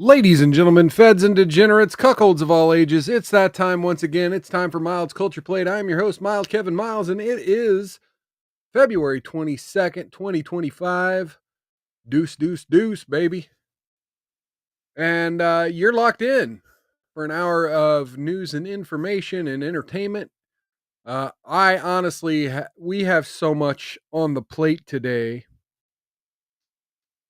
Ladies and gentlemen, feds and degenerates, cuckolds of all ages, it's that time once again. It's time for Mild's Culture Plate. I'm your host, Mild Kevin Miles, and it is February 22nd, 2025. Deuce, deuce, deuce, baby. And you're locked in for an hour of news and information and entertainment. I honestly, we have so much on the plate today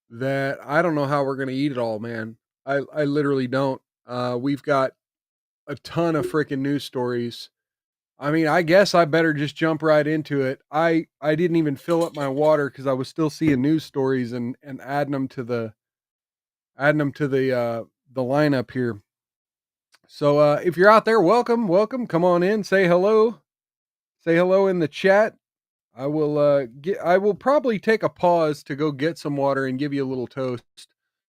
that I don't know how we're going to eat it all, man. I literally don't. We've got a ton of freaking news stories. I mean, I guess I better just jump right into it. I didn't even fill up my water because I was still seeing news stories and adding them to the lineup here. So if you're out there, welcome, welcome. Come on in, say hello. Say hello in the chat. I will probably take a pause to go get some water and give you a little toast.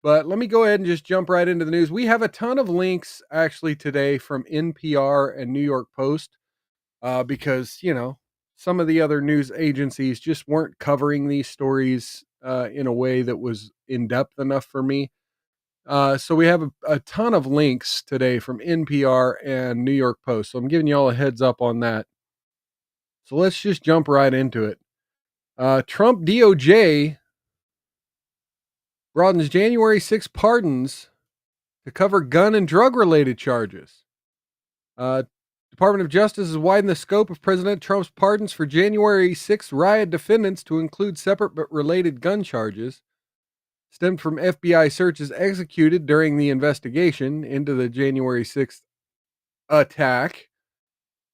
But let me go ahead and just jump right into the news. We have a ton of links actually today from NPR and New York Post because, some of the other news agencies just weren't covering these stories in a way that was in depth enough for me. So we have a ton of links today from NPR and New York Post. So I'm giving you all a heads up on that. So let's just jump right into it. Trump DOJ broadens January 6 pardons to cover gun and drug related charges. Uh, Department of Justice has widened the scope of President Trump's pardons for January 6 riot defendants to include separate but related gun charges stemmed from FBI searches executed during the investigation into the January 6th attack,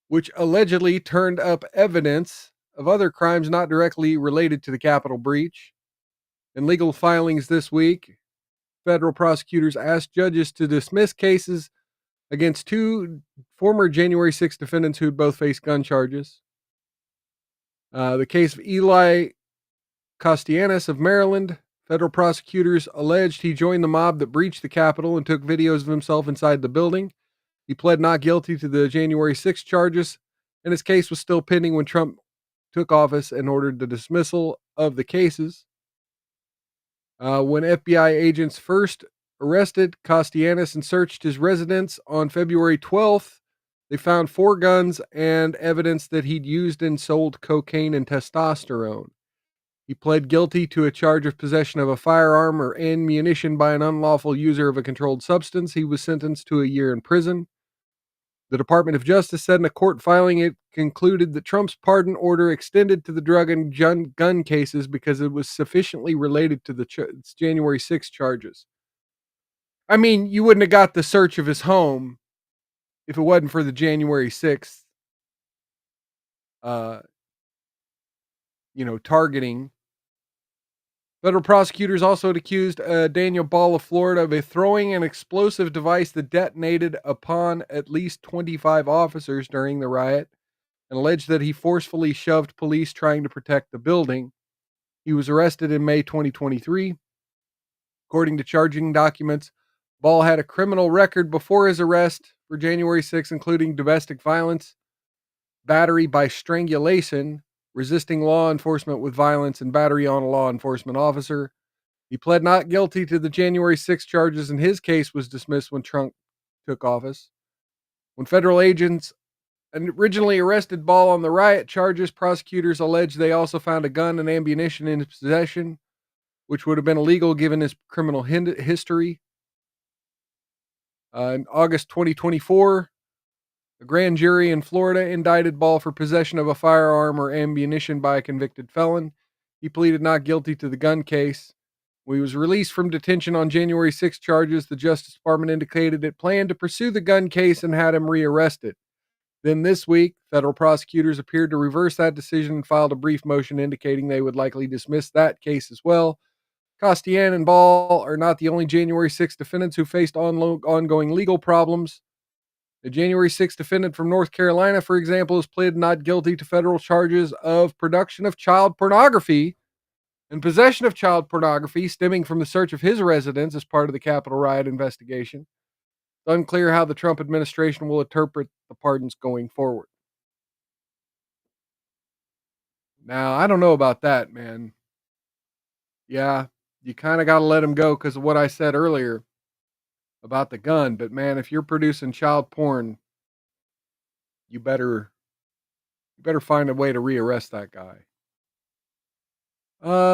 which allegedly turned up evidence of other crimes not directly related to the Capitol breach. In legal filings this week, federal prosecutors asked judges to dismiss cases against two former January 6 defendants who had both faced gun charges. The case of Eli Costianis of Maryland, federal prosecutors alleged he joined the mob that breached the Capitol and took videos of himself inside the building. He pled not guilty to the January 6 charges, and his case was still pending when Trump took office and ordered the dismissal of the cases. When FBI agents first arrested Costianis and searched his residence on February 12th, they found 4 guns and evidence that he'd used and sold cocaine and testosterone. He pled guilty to a charge of possession of a firearm or ammunition by an unlawful user of a controlled substance. He was sentenced to a year in prison. The Department of Justice said in a court filing it concluded that Trump's pardon order extended to the drug and gun cases because it was sufficiently related to the January 6 charges. I mean, you wouldn't have got the search of his home if it wasn't for the January 6th, uh, targeting. Federal prosecutors also accused Daniel Ball of Florida of throwing an explosive device that detonated upon at least 25 officers during the riot and alleged that he forcefully shoved police trying to protect the building. He was arrested in May 2023. According to charging documents, Ball had a criminal record before his arrest for January 6, including domestic violence, battery by strangulation, resisting law enforcement with violence, and battery on a law enforcement officer. He pled not guilty to the January 6 charges, and his case was dismissed when Trump took office. When federal agents originally arrested Ball on the riot charges, prosecutors alleged they also found a gun and ammunition in his possession, which would have been illegal given his criminal history. In August 2024, a grand jury in Florida indicted Ball for possession of a firearm or ammunition by a convicted felon. He pleaded not guilty to the gun case. When he was released from detention on January 6 charges, the Justice Department indicated it planned to pursue the gun case and had him rearrested. Then this week, federal prosecutors appeared to reverse that decision and filed a brief motion indicating they would likely dismiss that case as well. Costian and Ball are not the only January 6 defendants who faced ongoing legal problems. The January 6 defendant from North Carolina, for example, has pled not guilty to federal charges of production of child pornography and possession of child pornography stemming from the search of his residence as part of the Capitol riot investigation. It's unclear how the Trump administration will interpret the pardons going forward. Now, I don't know about that, man. Yeah, you kind of got to let him go because of what I said earlier about the gun. But man, if you're producing child porn, you better find a way to rearrest that guy.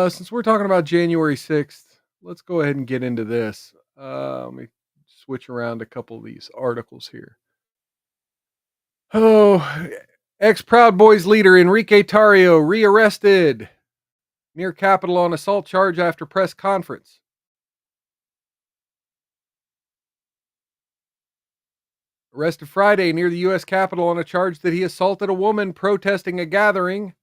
Since we're talking about January 6th, let's go ahead and get into this. Let me switch around a couple of these articles here. Oh, ex-Proud Boys leader Enrique Tarrio rearrested near Capitol on assault charge after press conference. arrested Friday near the U.S. Capitol on a charge that he assaulted a woman protesting a gathering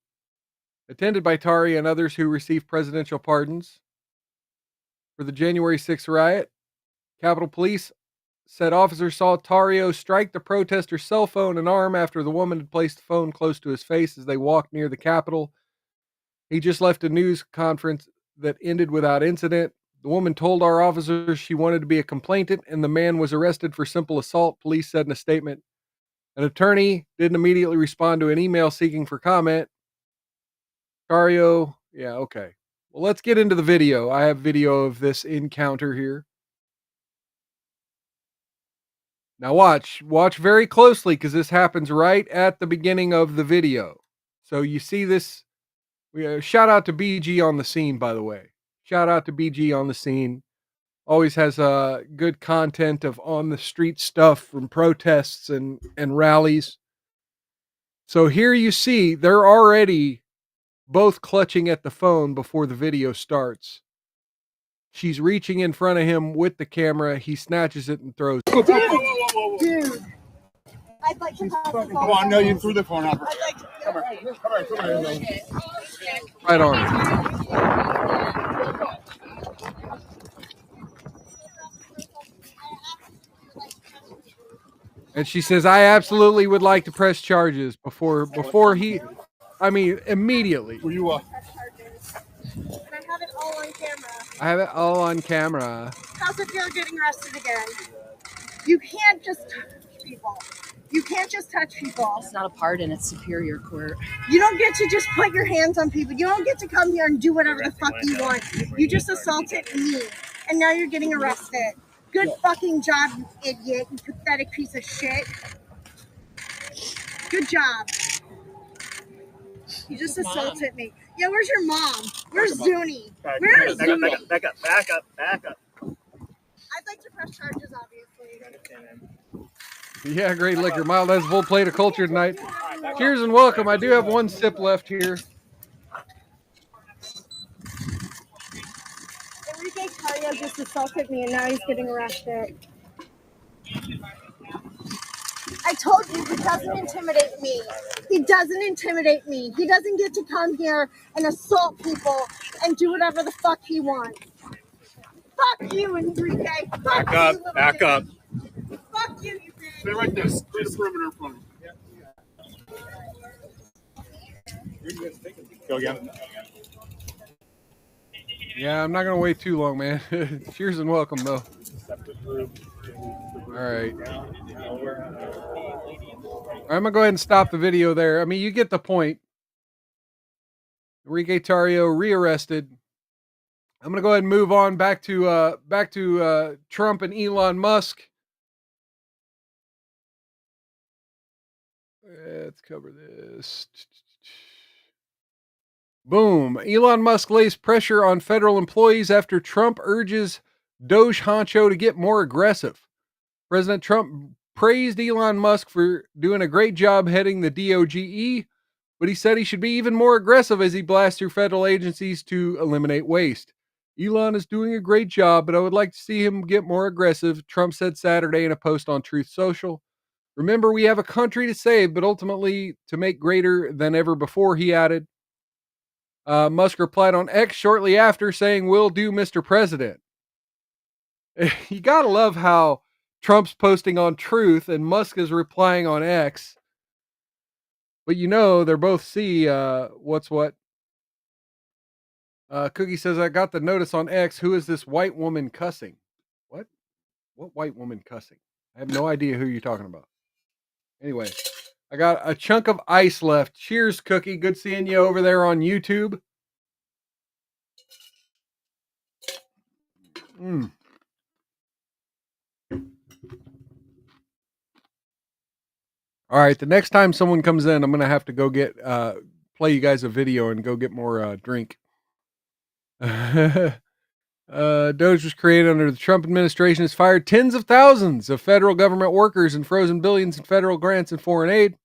attended by Tari and others who received presidential pardons for the January 6th riot. Capitol Police said officers saw Tario strike the protester's cell phone and arm after the woman had placed the phone close to his face as they walked near the Capitol. He just left a news conference that ended without incident. The woman told our officers she wanted to be a complainant, and the man was arrested for simple assault, police said in a statement. An attorney didn't immediately respond to an email seeking for comment. Tario, yeah, okay. Well, let's get into the video. I have video of this encounter here. Now watch very closely because this happens right at the beginning of the video. So you see this. Shout out to BG on the scene, by the way. Shout out to BG on the scene. Always has good content of on the street stuff from protests and rallies. So here you see they're already both clutching at the phone before the video starts. She's reaching in front of him with the camera. He snatches it and throws it. Dude, I'd like to pass the phone. Come on, no, you threw the phone out. Come here. Right on. And she says, I absolutely would like to press charges before he, I mean, immediately. Were you, And I have it all on camera. I have it all on camera. How's it feel getting arrested again? You can't just touch people. You can't just touch people. It's not a pardon, it's superior court. You don't get to just put your hands on people. You don't get to come here and do whatever the fuck you want. You just assaulted me, and now you're getting arrested. Good fucking job, you idiot, you pathetic piece of shit. Good job. You just assaulted me. Yeah, where's your mom? Where's Zuni? Where's Zuni? Back up. I'd like to press charges, obviously. Yeah, great liquor. Mild has a full plate of culture tonight. Cheers and welcome. I do have one sip left here. Enrique Cario just assaulted me and now he's getting arrested. I told you he doesn't intimidate me. He doesn't intimidate me. He doesn't get to come here and assault people and do whatever the fuck he wants. Fuck you, Enrique. Fuck Back up. Fuck you, you bitch. Stay right there. Stay the perimeter in front of you. Go again. Yeah, I'm not going to wait too long, man. Cheers and welcome, though. All right. I'm going to go ahead and stop the video there. I mean, you get the point. Enrique Tario rearrested. I'm going to go ahead and move on back to Trump and Elon Musk. Let's cover this. Boom. Elon Musk lays pressure on federal employees after Trump urges Doge honcho to get more aggressive. President Trump praised Elon Musk for doing a great job heading the DOGE, but he said he should be even more aggressive as he blasts through federal agencies to eliminate waste. Elon is doing a great job, but I would like to see him get more aggressive, Trump said Saturday in a post on Truth Social. Remember, we have a country to save, but ultimately to make greater than ever before, he added. Musk replied on X shortly after saying, will do, Mr. President. You gotta love how Trump's posting on Truth and Musk is replying on X. But you know, they're both see what's what. Cookie says, I got the notice on X. Who is this white woman cussing? What? What white woman cussing? I have no idea who you're talking about. Anyway, I got a chunk of ice left. Cheers, Cookie. Good seeing you over there on YouTube. All right, the next time someone comes in, I'm going to have to go get, play you guys a video and go get more drink. Doge was created under the Trump administration, has fired tens of thousands of federal government workers and frozen billions in federal grants and foreign aid.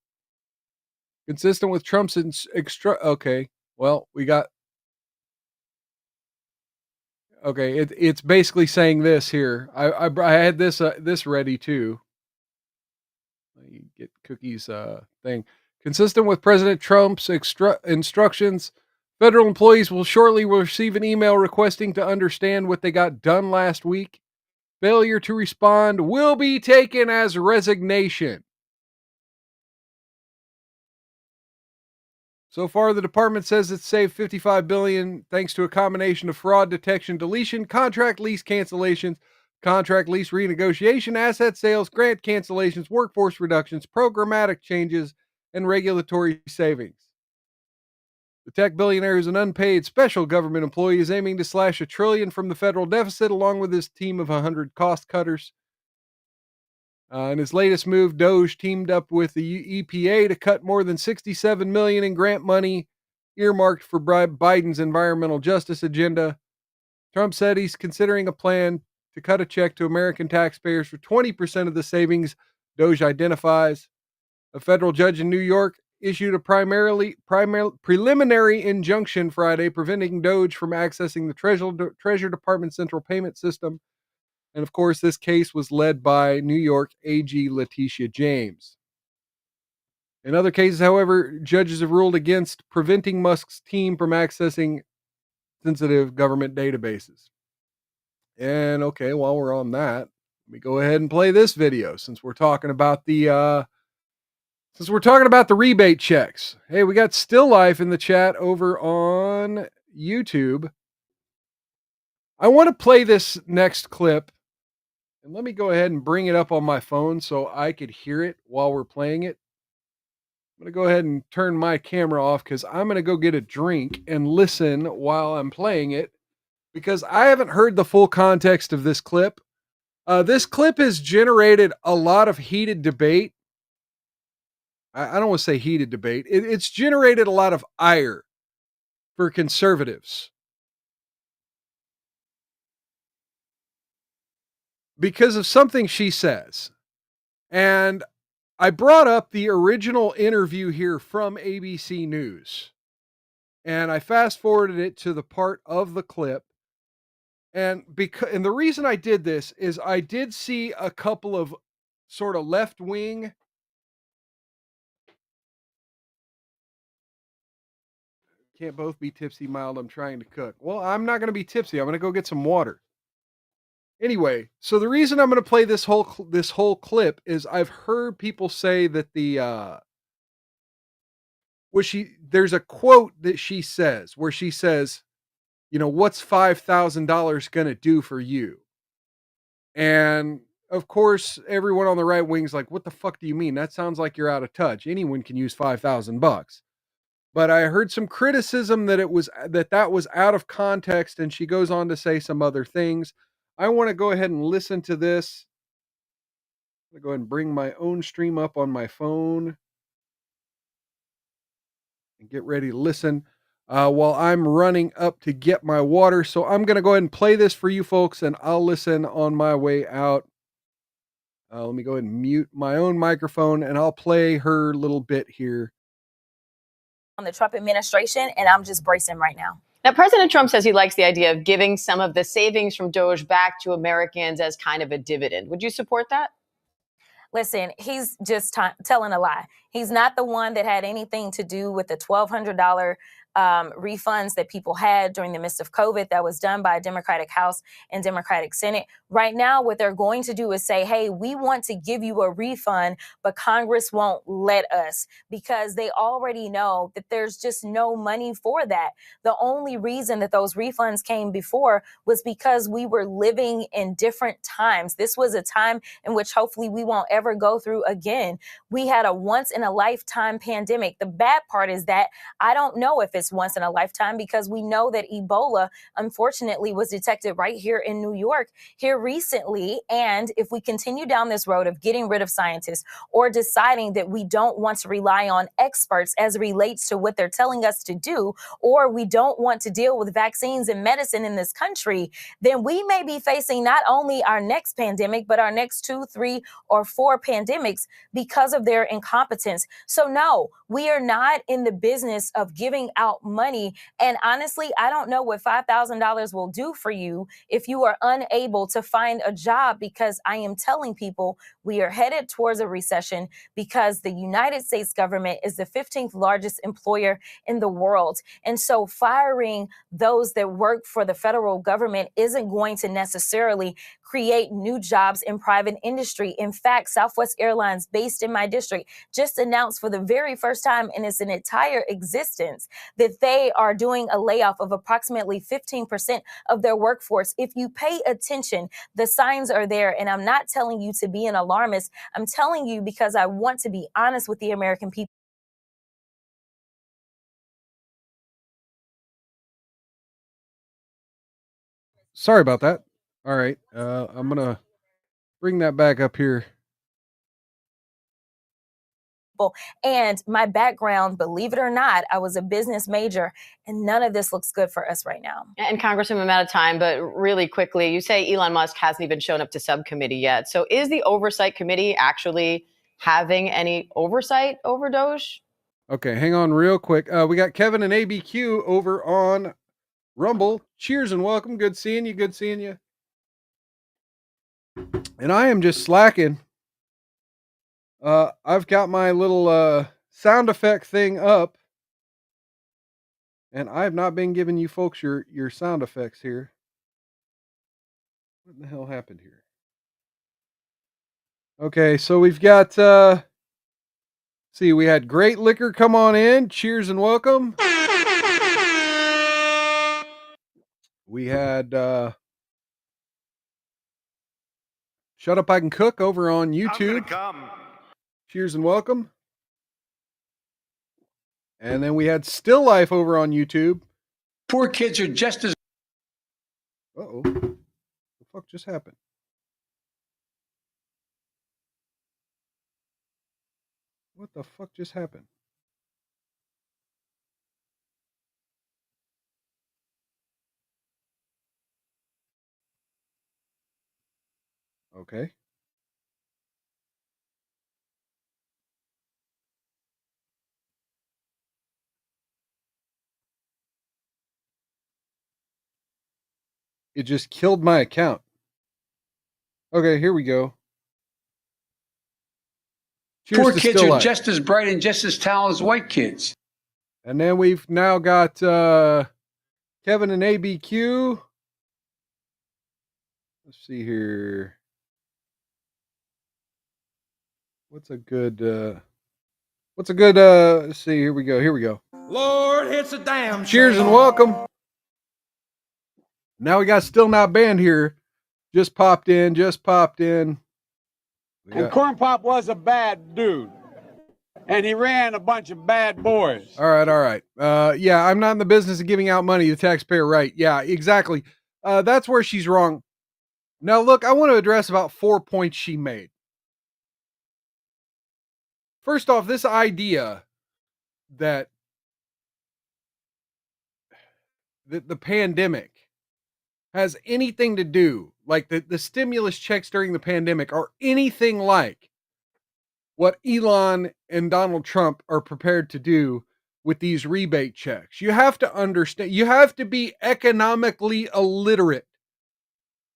Consistent with Trump's okay, well, we got, okay, it's basically saying this here. I had this ready too. You get cookies thing. Consistent with President Trump's instructions, federal employees will shortly receive an email requesting to understand what they got done last week. Failure to respond will be taken as resignation. So far, the department says it's saved $55 billion thanks to a combination of fraud detection, deletion, contract lease cancellations, contract lease renegotiation, asset sales, grant cancellations, workforce reductions, programmatic changes, and regulatory savings. The tech billionaire is an unpaid special government employee is aiming to slash $1 trillion from the federal deficit along with his team of 100 cost cutters. In his latest move, Doge teamed up with the EPA to cut more than $67 million in grant money earmarked for Biden's environmental justice agenda. Trump said he's considering a plan to cut a check to American taxpayers for 20% of the savings Doge identifies. A federal judge in New York issued a preliminary injunction Friday preventing Doge from accessing the Treasury Department central payment system. And of course, this case was led by New York AG Letitia James. In other cases, however, judges have ruled against preventing Musk's team from accessing sensitive government databases. And okay, while we're on that, let me go ahead and play this video since we're talking about the rebate checks. Hey, we got Still Life in the chat over on YouTube. I want to play this next clip. And let me go ahead and bring it up on my phone so I could hear it while we're playing it. I'm going to go ahead and turn my camera off because I'm going to go get a drink and listen while I'm playing it because I haven't heard the full context of this clip. This clip has generated a lot of heated debate. I don't want to say heated debate. It's generated a lot of ire for conservatives. Because of something she says. And I brought up the original interview here from ABC News. And I fast forwarded it to the part of the clip. And the reason I did this is I did see a couple of sort of left wing can't both be tipsy mild. I'm trying to cook. Well, I'm not going to be tipsy. I'm going to go get some water. Anyway, so the reason I'm going to play this whole clip is I've heard people say that there's a quote that she says where she says, you know, what's $5,000 going to do for you? And of course, everyone on the right wing's like, what the fuck do you mean? That sounds like you're out of touch. Anyone can use $5,000. But I heard some criticism that that was out of context, and she goes on to say some other things. I want to go ahead and listen to this. I'm going to go ahead and bring my own stream up on my phone and get ready to listen while I'm running up to get my water. So I'm going to go ahead and play this for you folks, and I'll listen on my way out. Let me go ahead and mute my own microphone, and I'll play her little bit here. On the Trump administration, and I'm just bracing right now. Now, President Trump says he likes the idea of giving some of the savings from Doge back to Americans as kind of a dividend. Would you support that? Listen, he's just telling a lie. He's not the one that had anything to do with the $1,200 refunds that people had during the midst of COVID that was done by a Democratic House and Democratic Senate. Right now, what they're going to do is say, hey, we want to give you a refund, but Congress won't let us because they already know that there's just no money for that. The only reason that those refunds came before was because we were living in different times. This was a time in which hopefully we won't ever go through again. We had a once in a lifetime pandemic. The bad part is that I don't know if it's once in a lifetime because we know that Ebola, unfortunately, was detected right here in New York here recently. And if we continue down this road of getting rid of scientists or deciding that we don't want to rely on experts as it relates to what they're telling us to do, or we don't want to deal with vaccines and medicine in this country, then we may be facing not only our next pandemic, but our next 2, 3, or 4 pandemics because of their incompetence. So no, we are not in the business of giving out out money. And honestly, I don't know what $5,000 will do for you if you are unable to find a job, because I am telling people we are headed towards a recession because the United States government is the 15th largest employer in the world. And so firing those that work for the federal government isn't going to necessarily create new jobs in private industry. In fact, Southwest Airlines, based in my district, just announced for the very first time in its entire existence that they are doing a layoff of approximately 15% of their workforce. If you pay attention, the signs are there. And I'm not telling you to be an alarmist. I'm telling you because I want to be honest with the American people. Sorry about that. All right. I'm going to bring that back up here. And my background, believe it or not, I was a business major, and none of this looks good for us right now. And Congresswoman, I'm out of time, but really quickly, you say Elon Musk hasn't even shown up to subcommittee yet. So is the Oversight Committee actually having any oversight over Doge? Okay, hang on real quick. We got Kevin and ABQ over on Rumble. Cheers and welcome. Good seeing you. Good seeing you. And I am just slacking. I've got my little sound effect thing up, and I have not been giving you folks your sound effects here. What the hell happened here? Okay, so we've got see, we had Great Liquor come on in. Cheers and welcome. We had Shut Up I Can Cook over on YouTube. Cheers and welcome. And then we had Still Life over on YouTube. Poor kids are just as... Uh-oh. What the fuck just happened? What the fuck just happened? Okay. It just killed my account. Okay, here we go. Cheers Poor to kids Still are Life. just as bright and just as talented as white kids. And then we've now got Kevin and ABQ. Let's see here. What's a good let's see, here we go. Lord, it's a damn Cheers shame. and welcome. Now we got Still Not Banned here. Just popped in. And Corn Pop was a bad dude. And he ran a bunch of bad boys. All right. Yeah, I'm not in the business of giving out money to the taxpayer, right? Yeah, exactly. That's where she's wrong. Now, look, I want to address about 4 points she made. First off, this idea that the pandemic has anything to do, like the stimulus checks during the pandemic are anything like what Elon and Donald Trump are prepared to do with these rebate checks. You have to understand, you have to be economically illiterate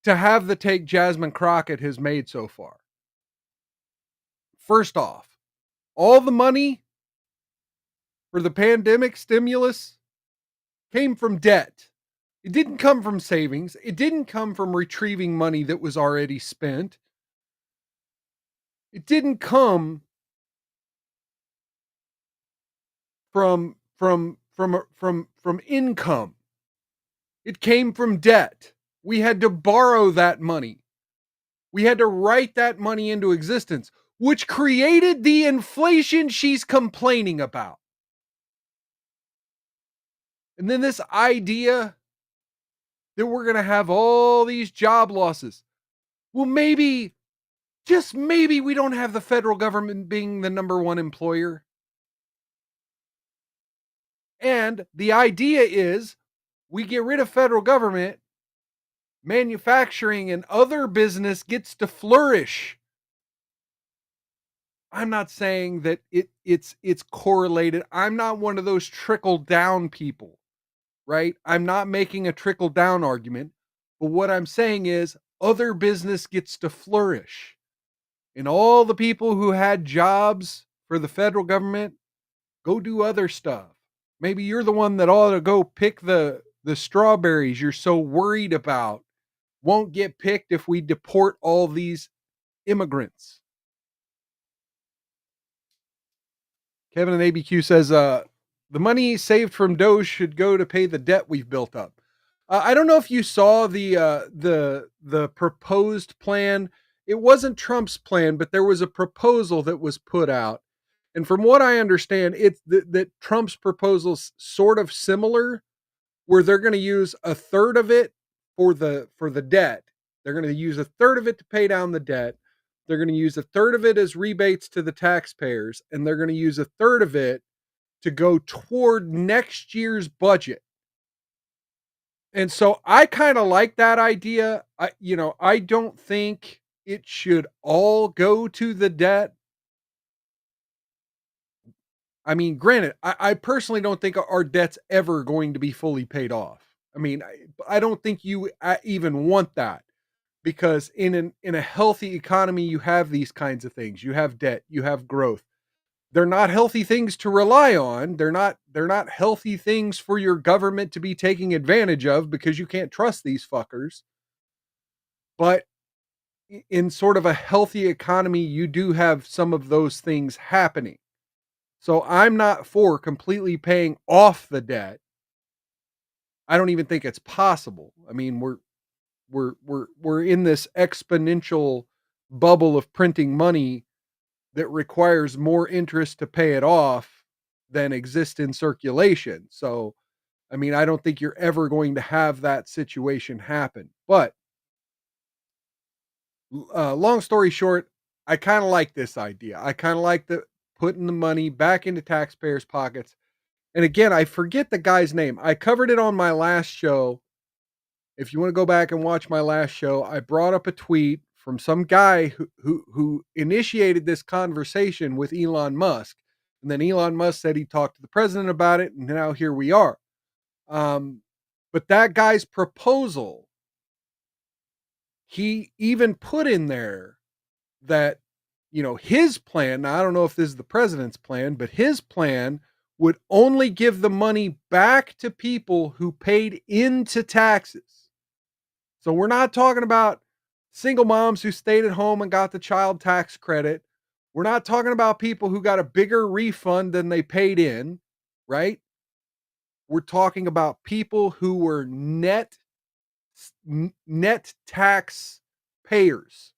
to have the take Jasmine Crockett has made so far. First off, all the money for the pandemic stimulus came from debt. It didn't come from savings. It didn't come from retrieving money that was already spent. It didn't come from income. It came from debt. We had to borrow that money. We had to write that money into existence, which created the inflation she's complaining about. And then this idea that we're going to have all these job losses. Well, maybe, just maybe, we don't have the federal government being the number one employer. And the idea is we get rid of federal government, manufacturing and other business gets to flourish. I'm not saying that it's correlated. I'm not one of those trickle down people, right? I'm not making a trickle down argument, but what I'm saying is other business gets to flourish. And all the people who had jobs for the federal government, go do other stuff. Maybe you're the one that ought to go pick the strawberries you're so worried about won't get picked if we deport all these immigrants. Kevin and ABQ says, the money saved from Doge should go to pay the debt we've built up. I don't know if you saw the proposed plan. It wasn't Trump's plan, but there was a proposal that was put out. And from what I understand, it's that Trump's proposal's sort of similar, where they're going to use a third of it for the debt. They're going to use a third of it to pay down the debt. They're going to use a third of it as rebates to the taxpayers, and they're going to use a third of it to go toward next year's budget. And so I kind of like that idea. I don't think it should all go to the debt. I mean, granted, I personally don't think our debt's ever going to be fully paid off. I mean, I don't think you even want that, because in a healthy economy, you have these kinds of things. You have debt, you have growth. They're not healthy things to rely on. They're not healthy things for your government to be taking advantage of, because you can't trust these fuckers. But in sort of a healthy economy, you do have some of those things happening. So I'm not for completely paying off the debt. I don't even think it's possible. I mean, we're in this exponential bubble of printing money that requires more interest to pay it off than exists in circulation. So, I mean, I don't think you're ever going to have that situation happen. But long story short, I kind of like this idea. I kind of like putting the money back into taxpayers' pockets. And again, I forget the guy's name. I covered it on my last show. If you want to go back and watch my last show, I brought up a tweet from some guy who initiated this conversation with Elon Musk. And then Elon Musk said he talked to the president about it, and now here we are. But that guy's proposal, he even put in there that, his plan, now I don't know if this is the president's plan, but his plan would only give the money back to people who paid into taxes. So we're not talking about single moms who stayed at home and got the child tax credit. We're not talking about people who got a bigger refund than they paid in, right? We're talking about people who were net tax payers,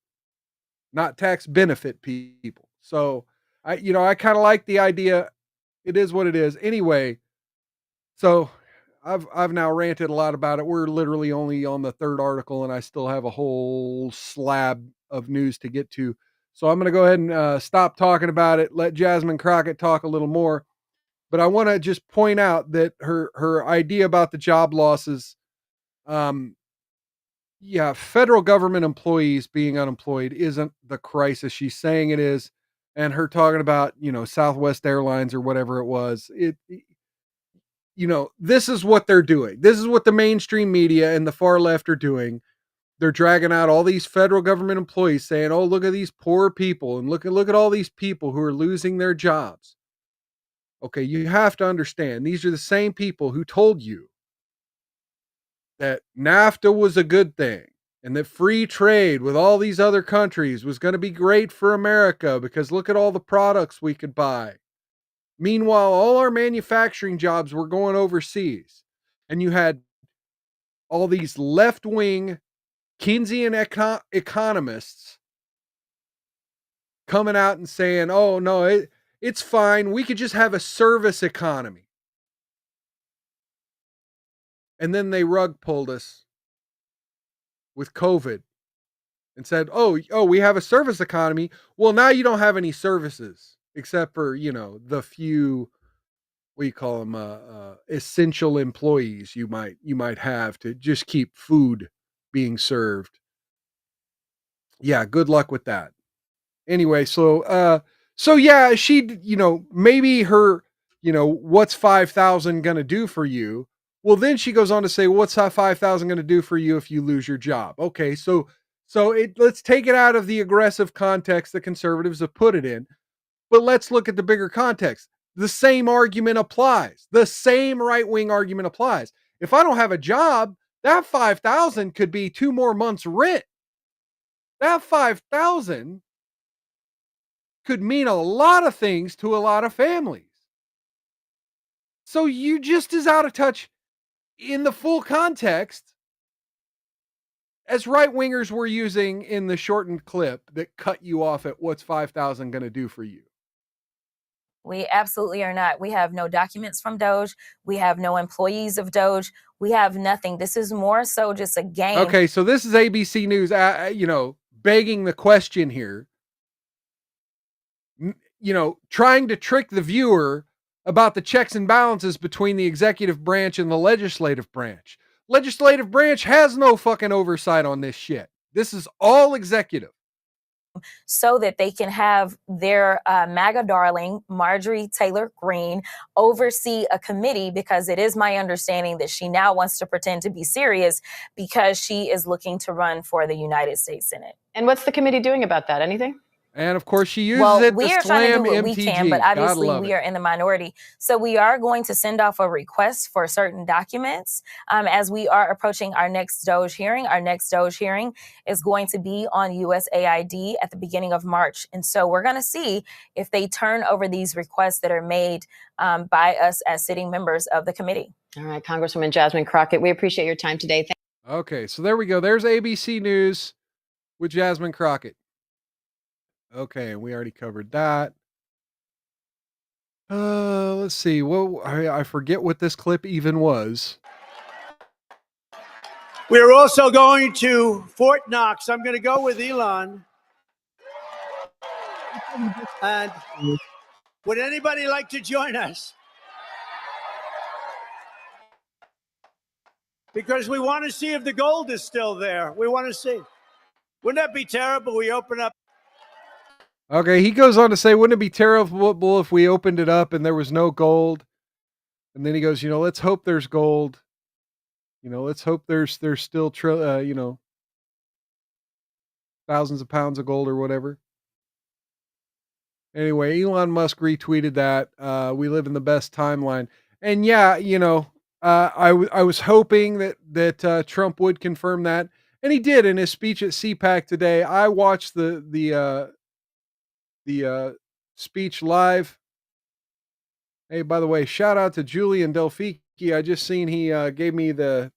not tax benefit people. So I kind of like the idea. It is what it is. Anyway, so I've now ranted a lot about it. We're literally only on the third article, and I still have a whole slab of news to get to. So I'm going to go ahead and stop talking about it. Let Jasmine Crockett talk a little more. But I want to just point out that her idea about the job losses, federal government employees being unemployed isn't the crisis she's saying it is. And her talking about, Southwest Airlines or whatever it was, this is what they're doing. This is what the mainstream media and the far left are doing. They're dragging out all these federal government employees saying, oh, look at these poor people, and look at all these people who are losing their jobs. Okay, you have to understand, these are the same people who told you that NAFTA was a good thing and that free trade with all these other countries was going to be great for America because look at all the products we could buy. Meanwhile, all our manufacturing jobs were going overseas. And you had all these left-wing Keynesian economists coming out and saying, oh, no, it's fine. We could just have a service economy. And then they rug pulled us with COVID and said, oh, we have a service economy. Well, now you don't have any services except for, the few, what do you call them, essential employees you might have to just keep food being served. Yeah, good luck with that. Anyway, so So yeah, she, maybe her, what's 5,000 going to do for you? Well, then she goes on to say, what's 5,000 going to do for you if you lose your job? Okay. So let's take it out of the aggressive context that conservatives have put it in, but let's look at the bigger context. The same argument applies. The same right-wing argument applies. If I don't have a job, that 5,000 could be 2 more months rent. That 5,000 could mean a lot of things to a lot of families. So you just as out of touch in the full context as right-wingers were using in the shortened clip that cut you off at what's 5,000 going to do for you. We absolutely are not. We have no documents from Doge. We have no employees of Doge. We have nothing. This is more so just a game. Okay, so this is ABC News, begging the question here. Trying to trick the viewer about the checks and balances between the executive branch and the legislative branch. Legislative branch has no fucking oversight on this shit. This is all executive. So that they can have their MAGA darling, Marjorie Taylor Greene, oversee a committee, because it is my understanding that she now wants to pretend to be serious because she is looking to run for the United States Senate. And what's the committee doing about that? Anything? And of course, she uses it we to are trying to slam do what MTG. we can, but obviously we are in the minority. So we are going to send off a request for certain documents as we are approaching our next Doge hearing. Our next Doge hearing is going to be on USAID at the beginning of March. And so we're going to see if they turn over these requests that are made by us as sitting members of the committee. All right, Congresswoman Jasmine Crockett, we appreciate your time today. Okay, so there we go. There's ABC News with Jasmine Crockett. Okay, we already covered that. Let's see. Well, I forget what this clip even was. We're also going to Fort Knox. I'm going to go with Elon. And would anybody like to join us? Because we want to see if the gold is still there. We want to see. Wouldn't that be terrible? We open up. Okay, he goes on to say, wouldn't it be terrible if we opened it up and there was no gold? And then he goes, let's hope there's gold. Let's hope there's still, thousands of pounds of gold or whatever. Anyway, Elon Musk retweeted that. We live in the best timeline. And yeah, I was hoping that Trump would confirm that. And he did in his speech at CPAC today. I watched the speech live. Hey, by the way, shout out to Julian Delfici. I just seen he gave me the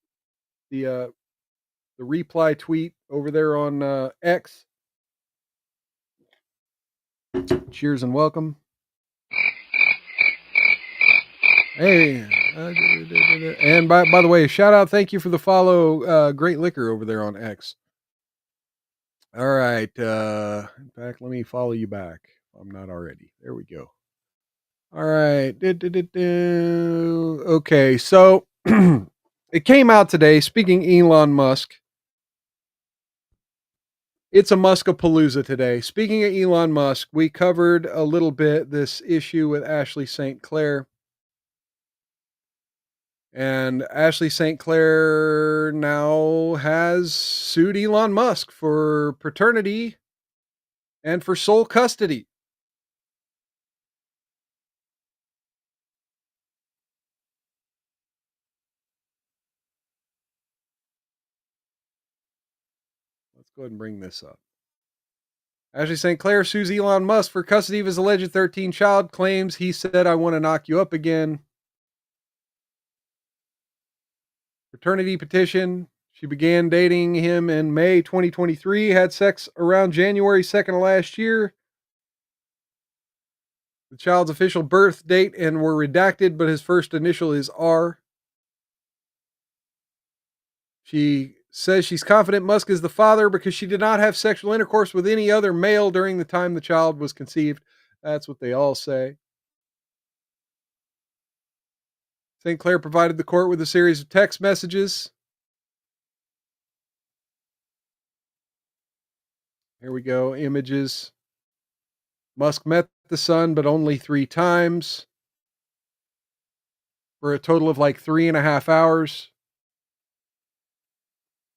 reply tweet over there on X. Cheers and welcome. Hey, and by the way, shout out, thank you for the follow, Great Liquor over there on X. All right, in fact, let me follow you back if I'm not already. There we go. All right. Okay, so it came out today, speaking Elon Musk. It's a Muskapalooza today. Speaking of Elon Musk, we covered a little bit this issue with Ashley St. Clair. And Ashley St. Clair now has sued Elon Musk for paternity and for sole custody. Let's go ahead and bring this up. Ashley St. Clair sues Elon Musk for custody of his alleged 13 child, claims he said, "I want to knock you up again." Paternity petition. She began dating him in May 2023, had sex around January 2nd of last year. The child's official birth date and were redacted, but his first initial is R. She says she's confident Musk is the father because she did not have sexual intercourse with any other male during the time the child was conceived. That's what they all say. St. Clair provided the court with a series of text messages. Here we go. Images. Musk met the sun, but only 3 times for a total of like 3.5 hours.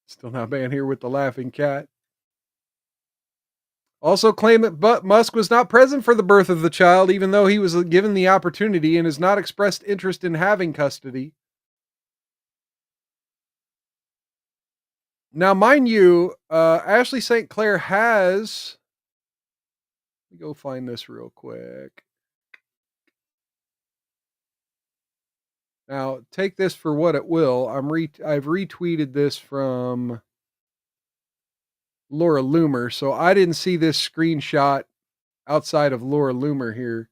Still not banned here with the laughing cat. Also claimed that Musk was not present for the birth of the child, even though he was given the opportunity, and has not expressed interest in having custody. Now, mind you, Ashley St. Clair has... Let me go find this real quick. Now, take this for what it will. I've retweeted this from Laura Loomer, so I didn't see this screenshot outside of Laura Loomer here.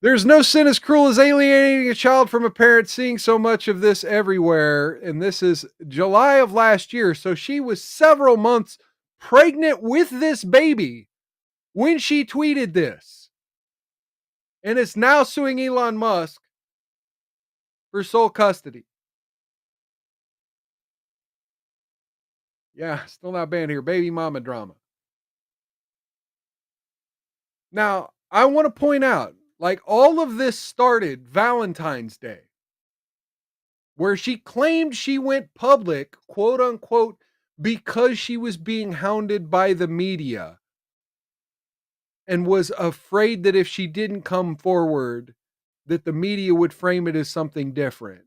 There's no sin as cruel as alienating a child from a parent, seeing so much of this everywhere. And this is July of last year. So she was several months pregnant with this baby when she tweeted this. And is now suing Elon Musk for sole custody. Yeah, still not banned here. Baby mama drama. Now, I want to point out, like, all of this started Valentine's Day, where she claimed she went public, quote unquote, because she was being hounded by the media and was afraid that if she didn't come forward, that the media would frame it as something different.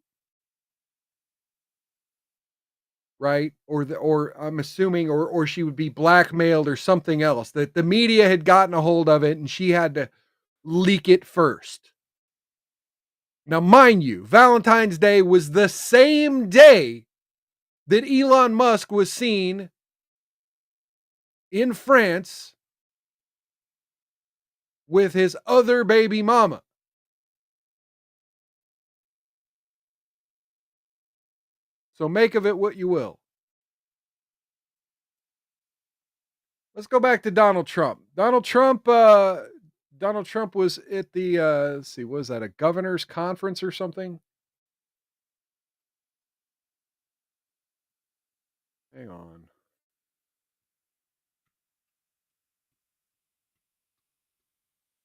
Right? Or I'm assuming, or she would be blackmailed or something else, that the media had gotten a hold of it and she had to leak it first. Now, mind you, Valentine's Day was the same day that Elon Musk was seen in France with his other baby mama. So make of it what you will. Let's go back to Donald Trump. Donald Trump was at the, let's see, was that a governor's conference or something? Hang on.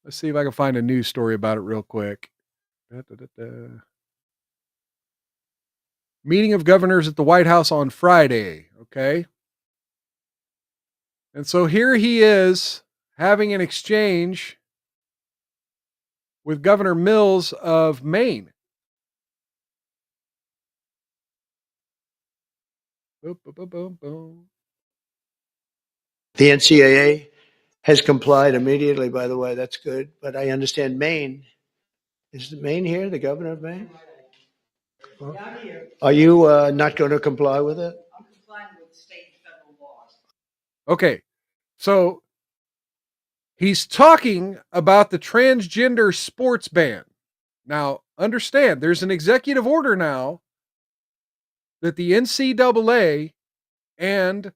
Let's see if I can find a news story about it real quick. Meeting of governors at the White House on Friday. Okay. And so here he is having an exchange with Governor Mills of Maine. Boom, boom, boom, boom. The NCAA has complied immediately, by the way. That's good. But I understand Maine. Is Maine here, the governor of Maine? Are you not going to comply with it? I'm complying with state and federal laws. Okay. So he's talking about the transgender sports ban. Now, understand, there's an executive order now that the NCAA and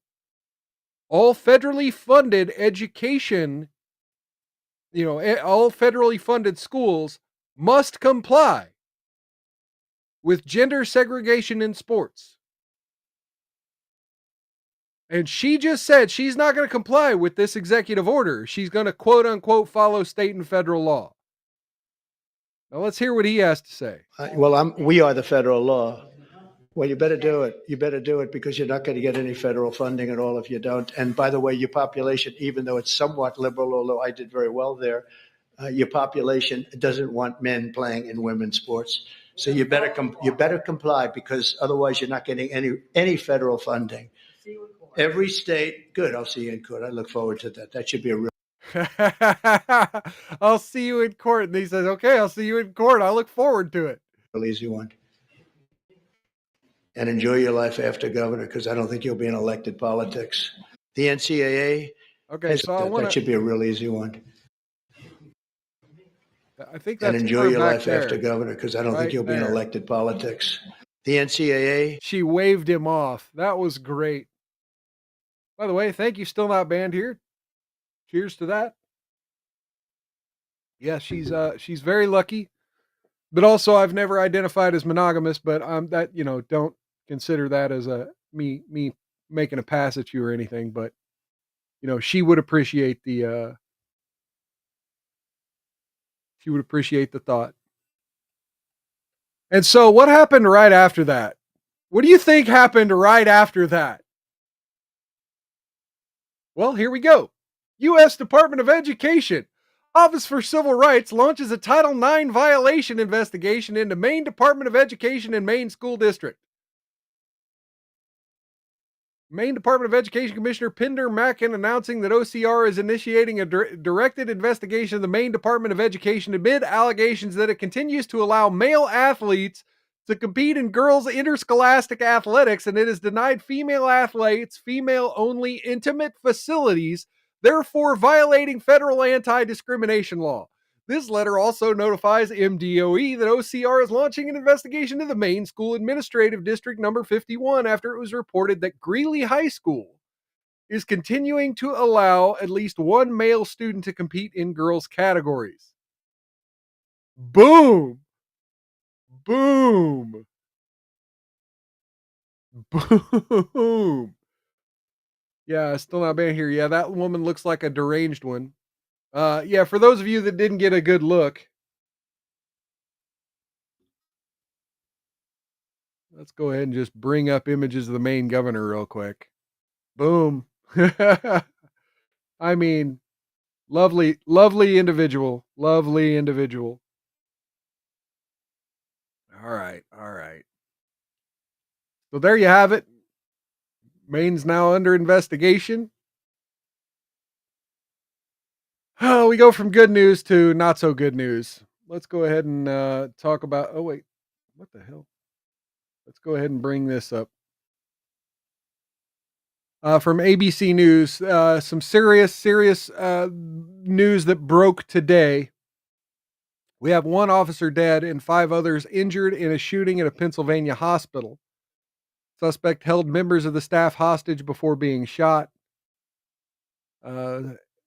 all federally funded education, all federally funded schools must comply with gender segregation in sports. And she just said she's not going to comply with this executive order. She's going to, quote unquote, follow state and federal law. Now let's hear what he has to say. We are the federal law. Well, you better do it. You better do it because you're not going to get any federal funding at all if you don't. And by the way, your population, even though it's somewhat liberal, although I did very well there, your population doesn't want men playing in women's sports. So you better comply because otherwise you're not getting any federal funding. Every state, good. I'll see you in court. I look forward to that. That should be a real. I'll see you in court. And he says, okay, I'll see you in court. I look forward to it. Real easy one. And enjoy your life after governor because I don't think you'll be in elected politics. The NCAA. Okay, so that should be a real easy one. I think that's and enjoy your life there. After governor because I don't think you'll be in elected politics. The NCAA. She waved him off. That was great. By the way, thank you. Still not banned here. Cheers to that. Yeah, she's very lucky. But also I've never identified as monogamous, but don't consider that as me making a pass at you or anything, but she would appreciate the She would appreciate the thought. And so what happened right after that? What do you think happened right after that? Well, here we go. U.S. Department of Education. Office for Civil Rights launches a Title IX violation investigation into Maine Department of Education and Maine School District. Maine Department of Education Commissioner Pinder Mackin announcing that OCR is initiating a directed investigation of the Maine Department of Education amid allegations that it continues to allow male athletes to compete in girls' interscholastic athletics, and it has denied female athletes female-only intimate facilities, therefore violating federal anti-discrimination law. This letter also notifies MDOE that OCR is launching an investigation into the Maine School Administrative District number 51 after it was reported that Greeley High School is continuing to allow at least one male student to compete in girls' categories. Boom! Boom! Boom! Yeah, still not been here. Yeah, that woman looks like a deranged one. Yeah, for those of you that didn't get a good look, let's go ahead and just bring up images of the Maine governor real quick. Boom. I mean, lovely, lovely individual. Lovely individual. All right. All right. So there you have it. Maine's now under investigation. Oh, we go from good news to not so good news. Let's go ahead and talk about. Oh, wait. What the hell? Let's go ahead and bring this up. From ABC News, some serious news that broke today. We have one officer dead and 5 others injured in a shooting at a Pennsylvania hospital. Suspect held members of the staff hostage before being shot.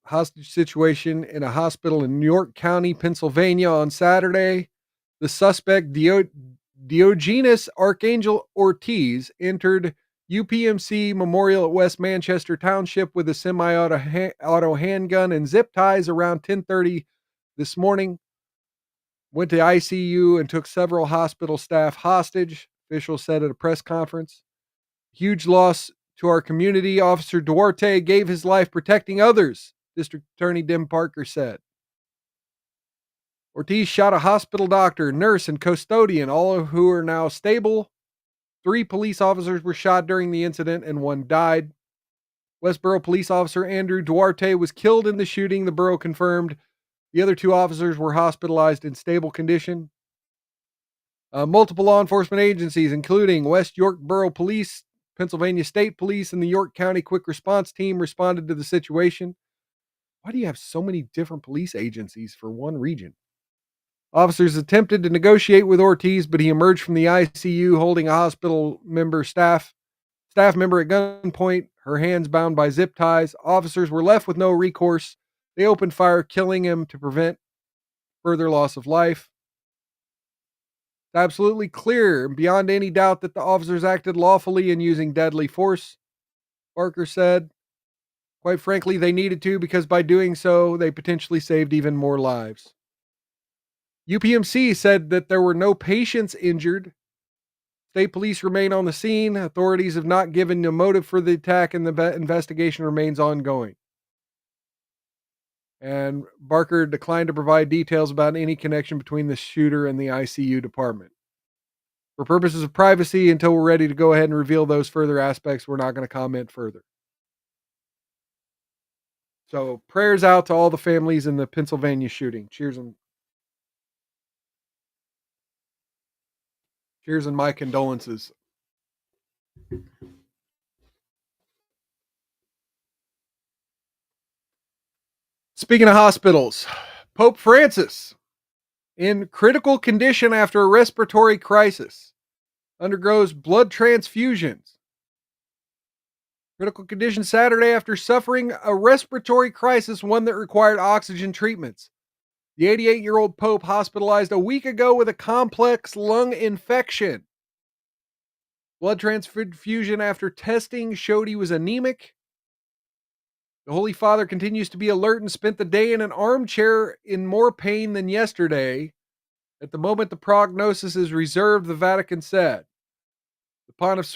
Hostage situation in a hospital in New York County, Pennsylvania on Saturday. The suspect, Diogenes Archangel Ortiz, entered UPMC Memorial at West Manchester Township with a semi-auto handgun and zip ties around 10:30 this morning. Went to ICU and took several hospital staff hostage, officials said at a press conference. Huge loss to our community. Officer Duarte gave his life protecting others, District Attorney Dim Parker said. Ortiz shot a hospital doctor, nurse, and custodian, all of who are now stable. 3 police officers were shot during the incident and 1 died. Westboro police officer Andrew Duarte was killed in the shooting, the borough confirmed. The other 2 officers were hospitalized in stable condition. Multiple law enforcement agencies, including West York Borough Police, Pennsylvania State Police, and the York County Quick Response Team, responded to the situation. Why do you have so many different police agencies for one region? Officers attempted to negotiate with Ortiz, but he emerged from the ICU holding a hospital staff member at gunpoint, her hands bound by zip ties. Officers were left with no recourse. They opened fire, killing him to prevent further loss of life. It's absolutely clear and beyond any doubt that the officers acted lawfully in using deadly force, Barker said. Quite frankly, they needed to, because by doing so, they potentially saved even more lives. UPMC said that there were no patients injured. State police remain on the scene. Authorities have not given a motive for the attack, and the investigation remains ongoing. And Barker declined to provide details about any connection between the shooter and the ICU department. For purposes of privacy, until we're ready to go ahead and reveal those further aspects, we're not going to comment further. So prayers out to all the families in the Pennsylvania shooting. Cheers and my condolences. Speaking of hospitals, Pope Francis, in critical condition after a respiratory crisis, undergoes blood transfusions. Critical condition Saturday after suffering a respiratory crisis, one that required oxygen treatments. The 88-year-old Pope hospitalized a week ago with a complex lung infection. Blood transfusion after testing showed he was anemic. The Holy Father continues to be alert and spent the day in an armchair in more pain than yesterday. At the moment, the prognosis is reserved, the Vatican said. The pontiff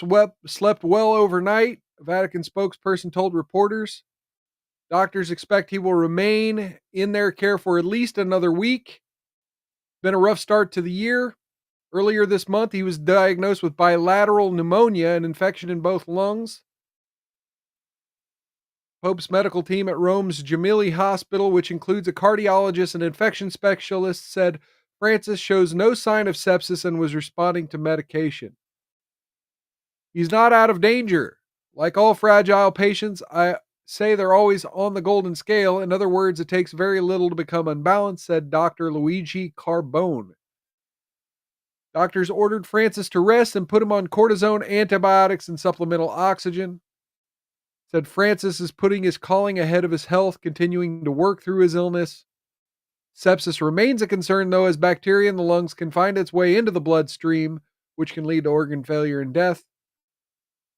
slept well overnight, a Vatican spokesperson told reporters. Doctors expect he will remain in their care for at least another week. Been a rough start to the year. Earlier this month, he was diagnosed with bilateral pneumonia, an infection in both lungs. Pope's medical team at Rome's Gemelli Hospital, which includes a cardiologist and infection specialist, said Francis shows no sign of sepsis and was responding to medication. He's not out of danger. Like all fragile patients, I say they're always on the golden scale. In other words, it takes very little to become unbalanced, said Dr. Luigi Carbone. Doctors ordered Francis to rest and put him on cortisone, antibiotics, and supplemental oxygen. Said Francis is putting his calling ahead of his health, continuing to work through his illness. Sepsis remains a concern, though, as bacteria in the lungs can find its way into the bloodstream, which can lead to organ failure and death.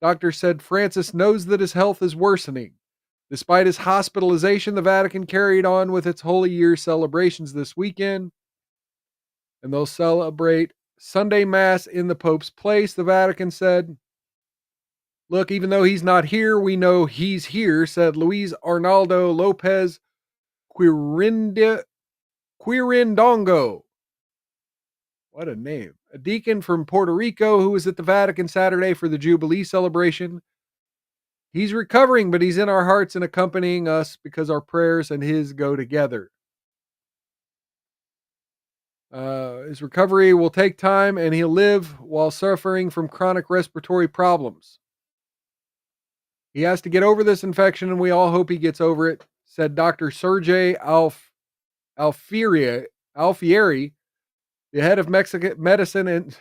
Doctors said Francis knows that his health is worsening. Despite his hospitalization, the Vatican carried on with its Holy Year celebrations this weekend, and they'll celebrate Sunday Mass in the Pope's place, the Vatican said. Look, even though he's not here, we know he's here, said Luis Arnaldo Lopez Quirindongo. What a name. A deacon from Puerto Rico who was at the Vatican Saturday for the Jubilee celebration. He's recovering, but he's in our hearts and accompanying us because our prayers and his go together. His recovery will take time and he'll live while suffering from chronic respiratory problems. He has to get over this infection, and we all hope he gets over it, said Dr. Sergey Alfieri, the head of medicine and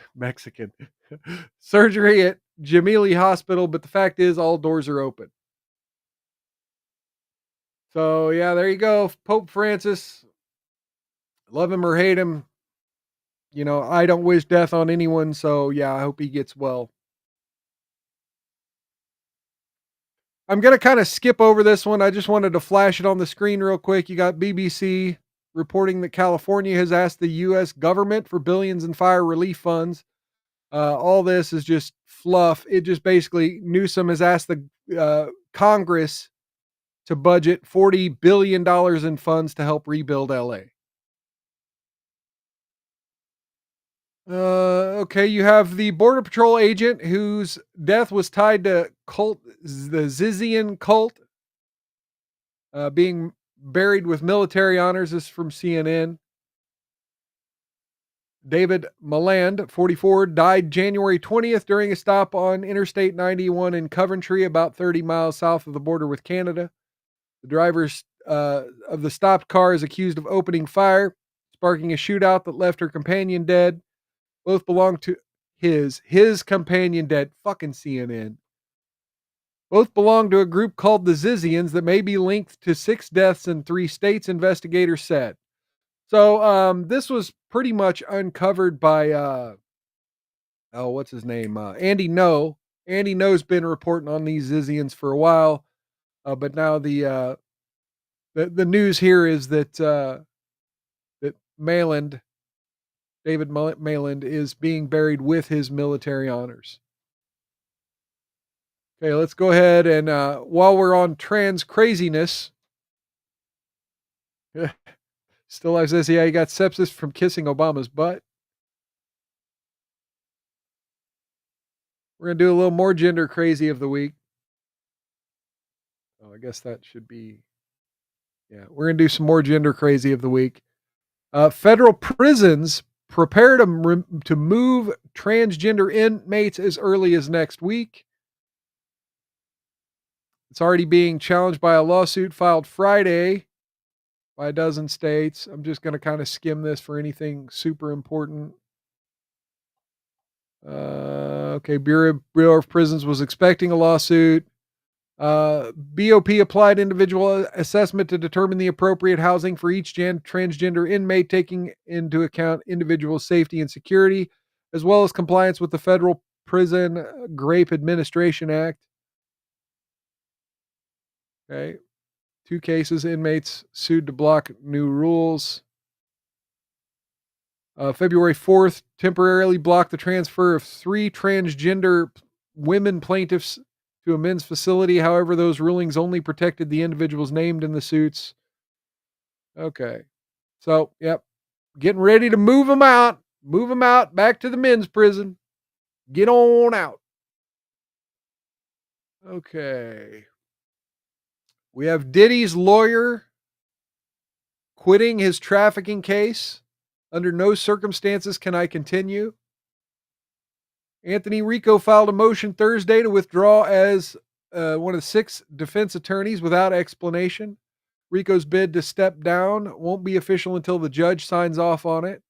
surgery at Gemelli Hospital. But the fact is, all doors are open. So, yeah, there you go. Pope Francis, love him or hate him. You know, I don't wish death on anyone. So, yeah, I hope he gets well. I'm going to kind of skip over this one. I just wanted to flash it on the screen real quick. You got BBC reporting that California has asked the U.S. government for billions in fire relief funds. All this is just fluff. It just basically, Newsom has asked the Congress to budget $40 billion in funds to help rebuild L.A. Okay, you have the Border Patrol agent whose death was tied to the Zizian cult, being buried with military honors. This is from CNN. David Maland, 44, died January 20th during a stop on Interstate 91 in Coventry, about 30 miles south of the border with Canada. The driver of the stopped car is accused of opening fire, sparking a shootout that left her companion dead. Both belong to his companion dead. Fucking CNN. Both belong to a group called the Zizians that may be linked to 6 deaths in 3 states, investigators said. So this was pretty much uncovered by what's his name? Andy No. Andy No's been reporting on these Zizians for a while, but now the news here is that that David Maland is being buried with his military honors. Okay, let's go ahead and while we're on trans craziness, Still Life says, yeah, he got sepsis from kissing Obama's butt. We're going to do a little more gender crazy of the week. Oh, I guess that should be, yeah, we're going to do some more gender crazy of the week. Federal prisons prepare to move transgender inmates as early as next week. It's already being challenged by a lawsuit filed Friday by a dozen states. I'm just going to kind of skim this for anything super important. Okay, Bureau of Prisons was expecting a lawsuit. BOP applied individual assessment to determine the appropriate housing for each transgender inmate, taking into account individual safety and security, as well as compliance with the Federal Prison Grape Administration Act. Okay. 2 cases, inmates sued to block new rules. February 4th, temporarily blocked the transfer of 3 transgender women plaintiffs to a men's facility. However, those rulings only protected the individuals named in the suits. Okay. So, yep. Getting ready to move them out. Move them out back to the men's prison. Get on out. Okay. We have Diddy's lawyer quitting his trafficking case. Under no circumstances can I continue. Anthony Rico filed a motion Thursday to withdraw as one of the 6 defense attorneys without explanation. Rico's bid to step down won't be official until the judge signs off on it.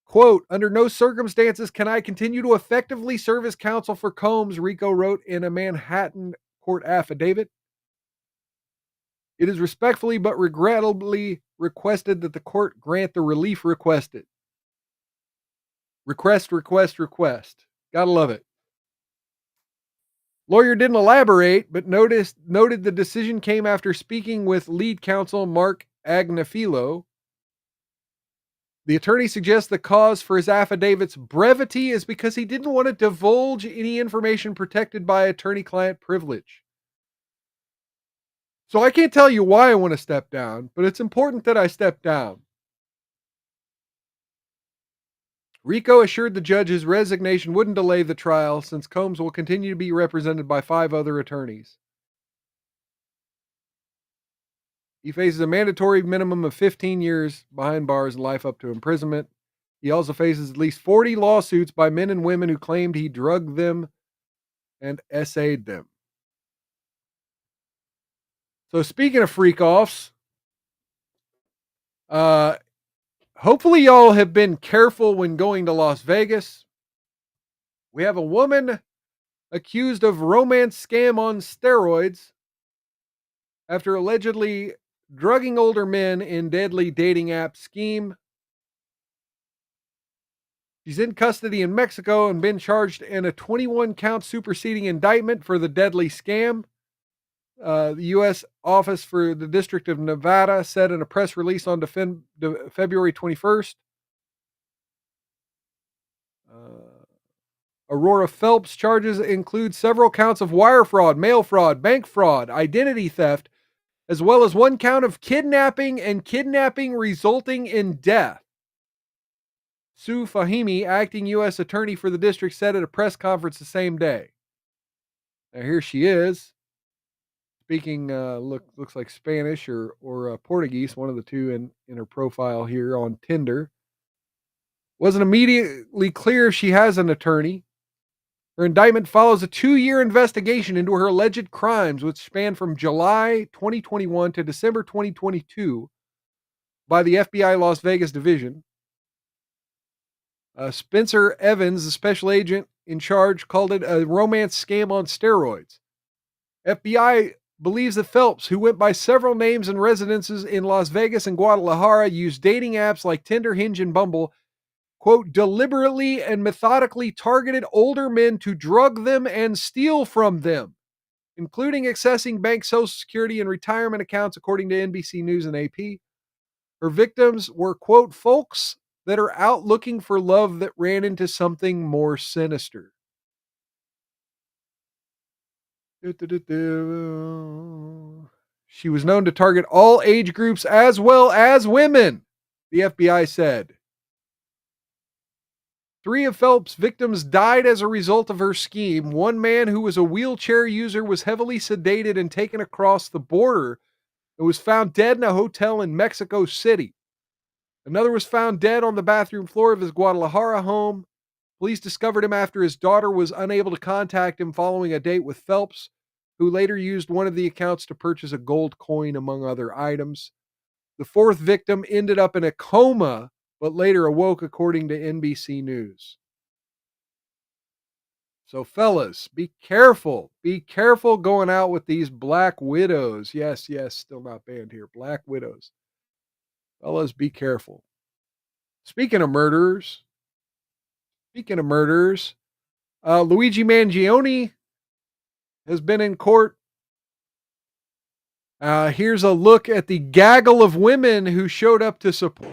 Quote, under no circumstances can I continue to effectively serve as counsel for Combs, Rico wrote in a Manhattan court affidavit. It is respectfully but regrettably requested that the court grant the relief requested. Request. Gotta love it. Lawyer didn't elaborate, but noted the decision came after speaking with lead counsel Mark Agnafilo. The attorney suggests the cause for his affidavit's brevity is because he didn't want to divulge any information protected by attorney-client privilege. So I can't tell you why I want to step down, but it's important that I step down. Rico assured the judge his resignation wouldn't delay the trial since Combs will continue to be represented by 5 other attorneys. He faces a mandatory minimum of 15 years behind bars and life up to imprisonment. He also faces at least 40 lawsuits by men and women who claimed he drugged them and essayed them. So speaking of freak-offs, hopefully y'all have been careful when going to Las Vegas. We have a woman accused of romance scam on steroids after allegedly drugging older men in deadly dating app scheme. She's in custody in Mexico and been charged in a 21-count superseding indictment for the deadly scam. The U.S. Office for the District of Nevada said in a press release on February 21st. Aurora Phelps' charges include several counts of wire fraud, mail fraud, bank fraud, identity theft, as well as 1 count of kidnapping and kidnapping resulting in death. Sue Fahimi, acting U.S. attorney for the district, said at a press conference the same day. Now here she is, speaking looks like Spanish or Portuguese, one of the two in her profile here on Tinder. Wasn't immediately clear if she has an attorney. Her indictment follows a 2-year investigation into her alleged crimes, which spanned from July 2021 to December 2022 by the FBI Las Vegas division. Spencer Evans, the special agent in charge, called it a romance scam on steroids. FBI believes that Phelps, who went by several names and residences in Las Vegas and Guadalajara, used dating apps like Tinder, Hinge, and Bumble, quote, deliberately and methodically targeted older men to drug them and steal from them, including accessing bank Social Security and retirement accounts, according to NBC News and AP. Her victims were, quote, folks that are out looking for love that ran into something more sinister. She was known to target all age groups as well as women, the FBI said. 3 of Phelps' victims died as a result of her scheme. 1 man who was a wheelchair user was heavily sedated and taken across the border and was found dead in a hotel in Mexico City. Another was found dead on the bathroom floor of his Guadalajara home. Police discovered him after his daughter was unable to contact him following a date with Phelps, who later used one of the accounts to purchase a gold coin, among other items. The 4th victim ended up in a coma, but later awoke, according to NBC News. So, fellas, be careful. Be careful going out with these black widows. Yes, still not banned here. Black widows. Fellas, be careful. Speaking of murderers, Luigi Mangione has been in court Here's a look at the gaggle of women who showed up to support.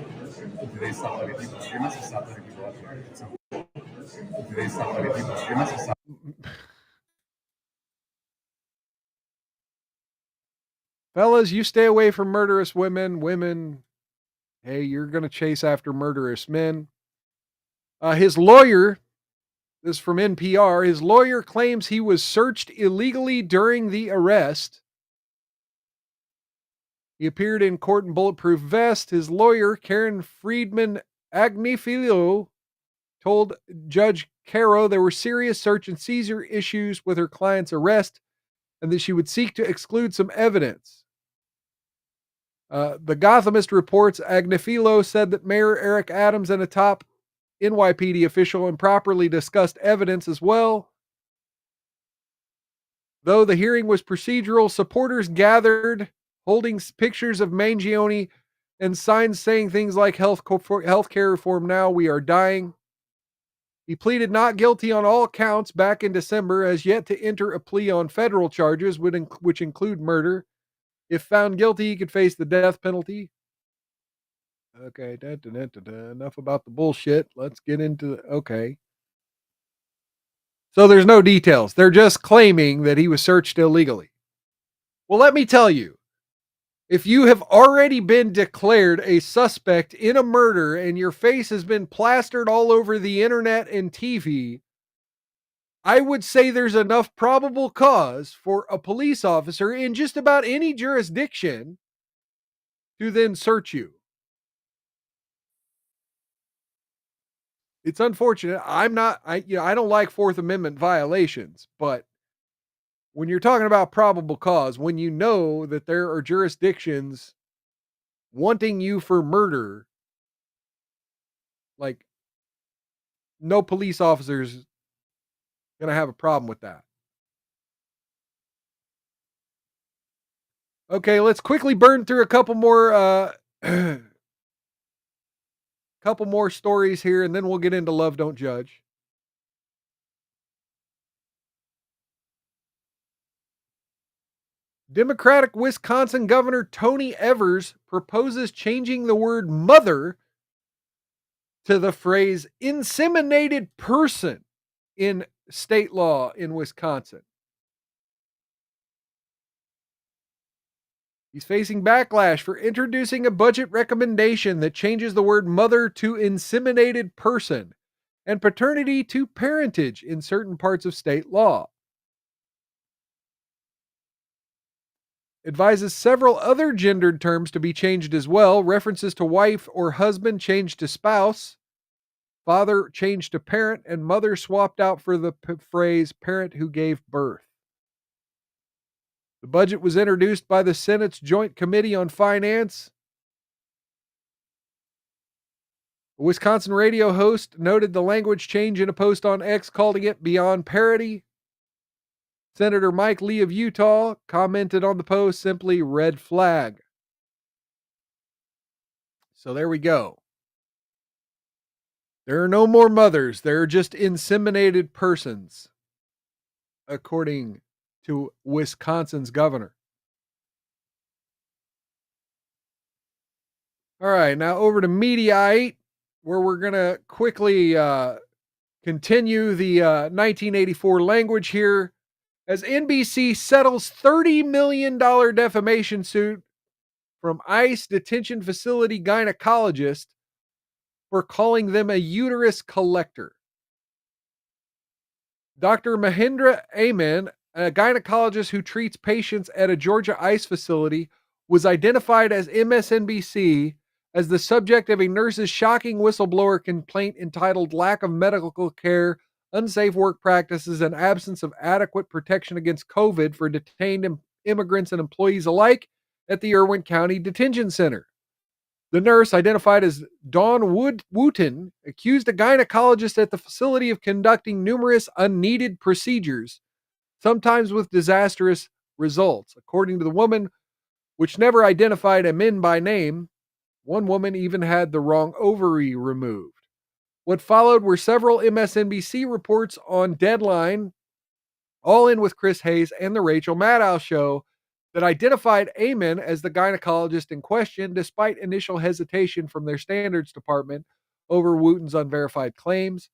Fellas, you stay away from murderous women. Women, hey, you're going to chase after murderous men. His lawyer, this is from NPR, his lawyer claims he was searched illegally during the arrest. He appeared in court in bulletproof vest. His lawyer, Karen Friedman Agnifilo, told Judge Caro there were serious search and seizure issues with her client's arrest and that she would seek to exclude some evidence. The Gothamist reports Agnifilo said that Mayor Eric Adams and a top NYPD official improperly discussed evidence as well. Though the hearing was procedural, supporters gathered holding pictures of Mangione and signs saying things like healthcare reform now, we are dying. He pleaded not guilty on all counts back in December, has yet to enter a plea on federal charges, which include murder. If found guilty, he could face the death penalty. Okay, enough about the bullshit. Let's get into okay. So there's no details. They're just claiming that he was searched illegally. Well, let me tell you, if you have already been declared a suspect in a murder and your face has been plastered all over the internet and TV, I would say there's enough probable cause for a police officer in just about any jurisdiction to then search you. It's unfortunate. I don't like Fourth Amendment violations, but when you're talking about probable cause, when you know that there are jurisdictions wanting you for murder, like no police officer's gonna have a problem with that. Okay, let's quickly burn through a couple more couple more stories here, and then we'll get into Love Don't Judge. Democratic Wisconsin Governor Tony Evers proposes changing the word mother to the phrase inseminated person in state law in Wisconsin. He's facing backlash for introducing a budget recommendation that changes the word mother to inseminated person and paternity to parentage in certain parts of state law. Advises several other gendered terms to be changed as well. References to wife or husband changed to spouse, father changed to parent, and mother swapped out for the phrase parent who gave birth. The budget was introduced by the Senate's Joint Committee on Finance. A Wisconsin radio host noted the language change in a post on X, calling it beyond parody. Senator Mike Lee of Utah commented on the post simply red flag. So there we go. There are no more mothers. There are just inseminated persons, according to Wisconsin's governor. All right, now over to Mediaite, where we're going to quickly continue the 1984 language here. As NBC settles $30 million defamation suit from ICE detention facility gynecologist for calling them a uterus collector. Dr. Mahendra Amen, a gynecologist who treats patients at a Georgia ICE facility, was identified as MSNBC as the subject of a nurse's shocking whistleblower complaint entitled Lack of Medical Care, Unsafe Work Practices, and Absence of Adequate Protection Against COVID for Detained Immigrants and Employees alike at the Irwin County Detention Center. The nurse, identified as Dawn Wooten, accused a gynecologist at the facility of conducting numerous unneeded procedures, sometimes with disastrous results. According to the woman, which never identified Amin by name, one woman even had the wrong ovary removed. What followed were several MSNBC reports on Deadline, All In with Chris Hayes, and The Rachel Maddow Show, that identified Amen as the gynecologist in question, despite initial hesitation from their standards department over Wooten's unverified claims.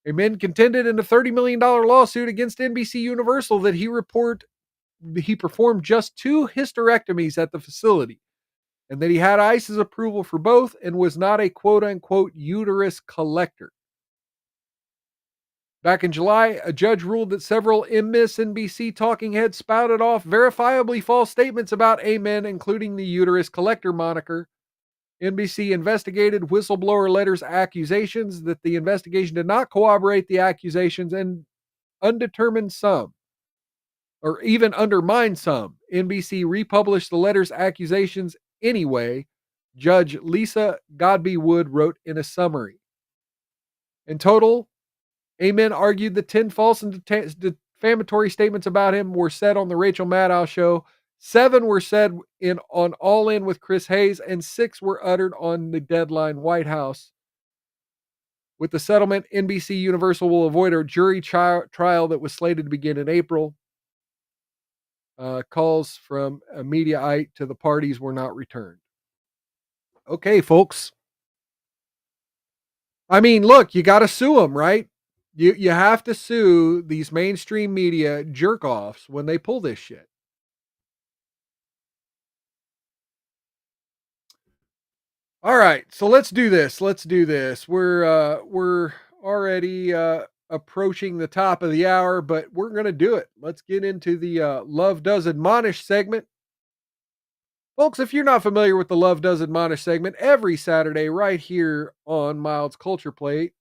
Amen contended in a $30 million lawsuit against NBC Universal that he performed just 2 hysterectomies at the facility, and that he had ICE's approval for both and was not a quote-unquote uterus collector. Back in July, a judge ruled that several MSNBC talking heads spouted off verifiably false statements about Amen, including the uterus collector moniker. NBC investigated whistleblower letters accusations that the investigation did not corroborate the accusations and undetermined some, or even undermined some. NBC republished the letters accusations anyway, Judge Lisa Godby Wood wrote in a summary. In total, Amen argued that 10 false and defamatory statements about him were said on the Rachel Maddow show. 7 were said on All In with Chris Hayes, and 6 were uttered on the Deadline White House. With the settlement, NBC Universal will avoid a jury trial that was slated to begin in April. Calls from a Mediaite to the parties were not returned. Okay, folks. I mean, look, you got to sue them, right? You have to sue these mainstream media jerk-offs when they pull this shit. All right, so let's do this. We're already approaching the top of the hour, but we're going to do it. Let's get into the Love Does Admonish segment. Folks, if you're not familiar with the Love Does Admonish segment, every Saturday right here on Mild's Culture Plate,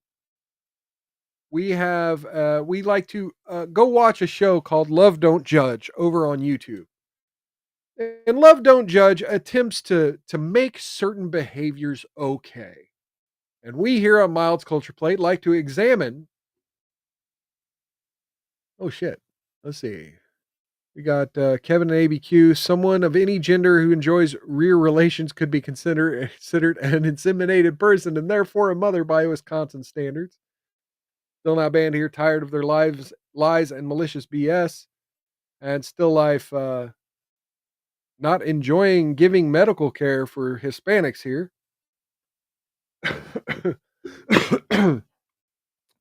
we like to go watch a show called Love Don't Judge over on YouTube. And Love Don't Judge attempts to make certain behaviors okay. And we here on Mild's Culture Plate like to examine. Oh shit. Let's see. We got Kevin and ABQ. Someone of any gender who enjoys rear relations could be considered an inseminated person and therefore a mother by Wisconsin standards. Still Not Banned here, tired of their lies and malicious BS. And Still Life not enjoying giving medical care for Hispanics here.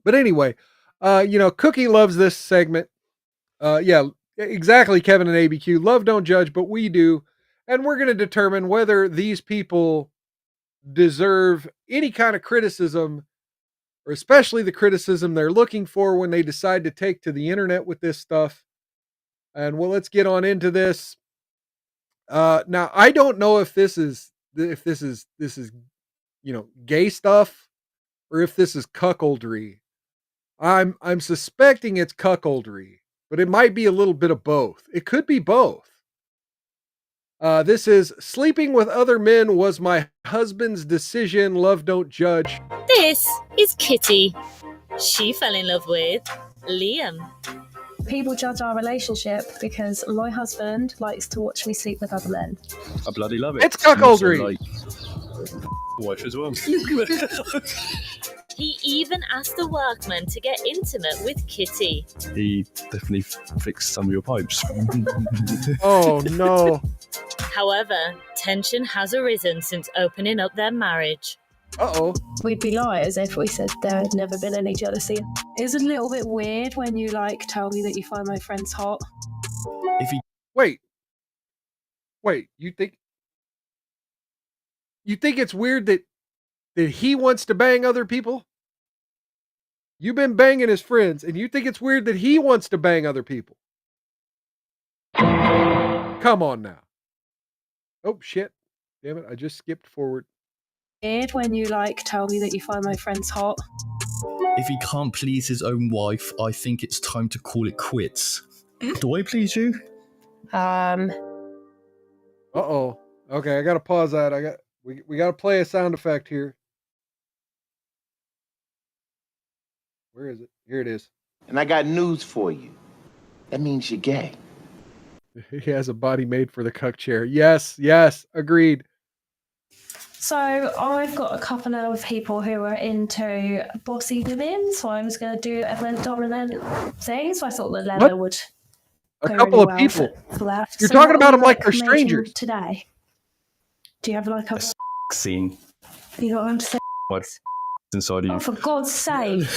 But anyway, Cookie loves this segment. Yeah, exactly, Kevin and ABQ. Love Don't Judge, but we do. And we're going to determine whether these people deserve any kind of criticism, or especially the criticism they're looking for when they decide to take to the internet with this stuff. And well, let's get on into this. Now I don't know if this is gay stuff or if this is cuckoldry. I'm suspecting it's cuckoldry, but it might be a little bit of both. It could be both. This is sleeping with other men was my husband's decision. Love Don't Judge. This is Kitty. She fell in love with Liam. People judge our relationship because my husband likes to watch me sleep with other men. I bloody love it. It's cuckoldry. Wife as well. He even asked the workman to get intimate with Kitty. He definitely fixed some of your pipes. Oh no. However, tension has arisen since opening up their marriage. Uh-oh. We'd be liars if we said there had never been any jealousy. It's a little bit weird when you tell me that you find my friends hot. If he Wait, you think it's weird that he wants to bang other people? You've been banging his friends, and you think it's weird that he wants to bang other people? Come on now. Oh, shit. Damn it, I just skipped forward. Weird when you tell me that you find my friends hot. If he can't please his own wife, I think it's time to call it quits. Do I please you? Uh-oh. Okay, I gotta pause that. We gotta play a sound effect here. Where is it? Here it is. And I got news for you. That means you're gay. He has a body made for the cuck chair. Yes, agreed. So I've got a couple of people who are into bossy women, so I was going to do a dominant thing, so I thought that leather would A go couple of really well people. for that. You're So talking what about are them you, like they're making strangers. today? Do you have like a Scene. you got one to say? What's inside of you? Oh, for God's sake!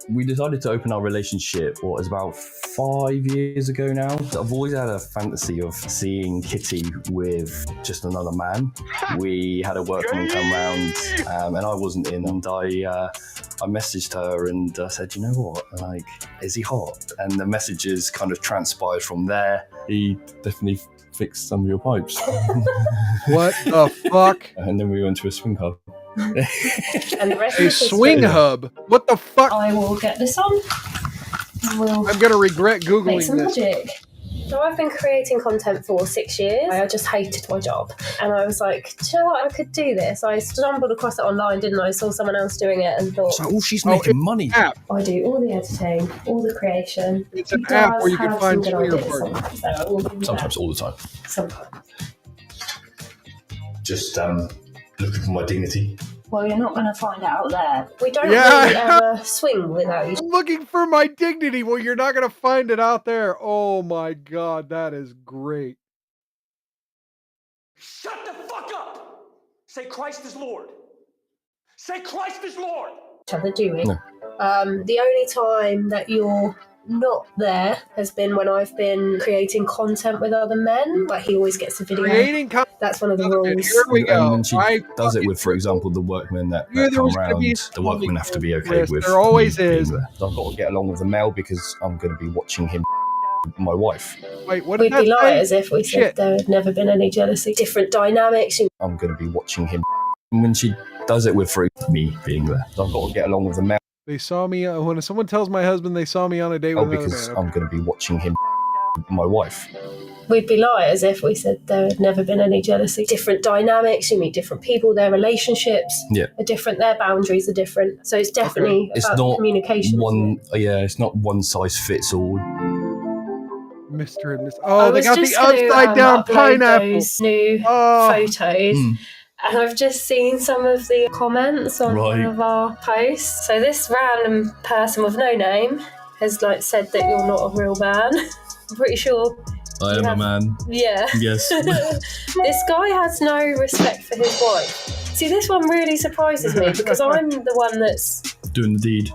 We decided to open our relationship, what, was about 5 years ago now. I've always had a fantasy of seeing Kitty with just another man. We had a workman come round and I wasn't in, and I messaged her and I said, you know what, like, is he hot? And the messages kind of transpired from there. He definitely fixed some of your pipes. What the fuck? And then we went to a swing hub. And the rest A of the swing history. hub? What the fuck? I will get this on. We'll I'm gonna regret make Googling some this. magic. So I've been creating content for 6 years. I just hated my job. And I was like, do you know what? I could do this. I stumbled across it online, didn't I? Saw someone else doing it and thought, So, she's making money. App. I do all the editing, all the creation. It's an He app does where you can have find some good swinger ideas parties. sometimes, so I will do that. Sometimes, all the time. Sometimes. Just looking for my dignity. Well, you're not going to find it out there. We don't Yeah. really ever swing without you. I'm looking for my dignity. Well, you're not gonna find it out there. Oh my god, that is great. Shut the fuck up! Say Christ is Lord. Say Christ is Lord. Each other, do we? No. The only time that you're not there has been when I've been creating content with other men, but he always gets a video. Creating content. That's one of the rules. Here we go. And then she I does it fucking- with, for example, the workmen that Knew there come was gonna around. be The something workmen have to be okay Yes, with there always me being is. there. I've got to get along with the male because I'm going to be watching him, my wife. Wait, what did We'd that be say? liars if we said Shit. there had never been any jealousy. Different dynamics. I'm going to be watching him. And when she does it with me being there, I've got to get along with the male They saw me when someone tells my husband they saw me on a date with another because man. I'm going to be watching him, my wife. We'd be liars if we said there had never been any jealousy. Different dynamics. You meet different people. Their relationships are different. Their boundaries are different. So it's definitely It's about not communication. one. Yeah, it's not one size fits all. Mr. and Miss. I Oh, they was got just the gonna, upside down upload pineapple. those new Oh. photos. And I've just seen some of the comments on one Right. of our posts. So this random person with no name has said that you're not a real man. I'm pretty sure. I am a man. Yeah. Yes. This guy has no respect for his wife. See, this one really surprises me because I'm the one that's. Doing the deed.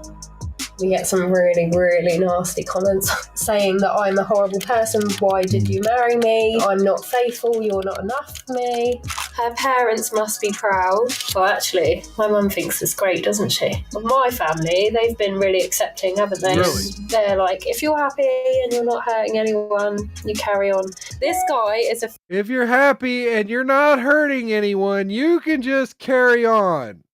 We get some really, really nasty comments saying that I'm a horrible person. Why did you marry me? I'm not faithful. You're not enough for me. Her parents must be proud. Well, actually, my mum thinks it's great, doesn't she? But my family, they've been really accepting, haven't they? Really? They're like, if you're happy and you're not hurting anyone, you carry on. This guy is a If you're happy and you're not hurting anyone, you can just carry on.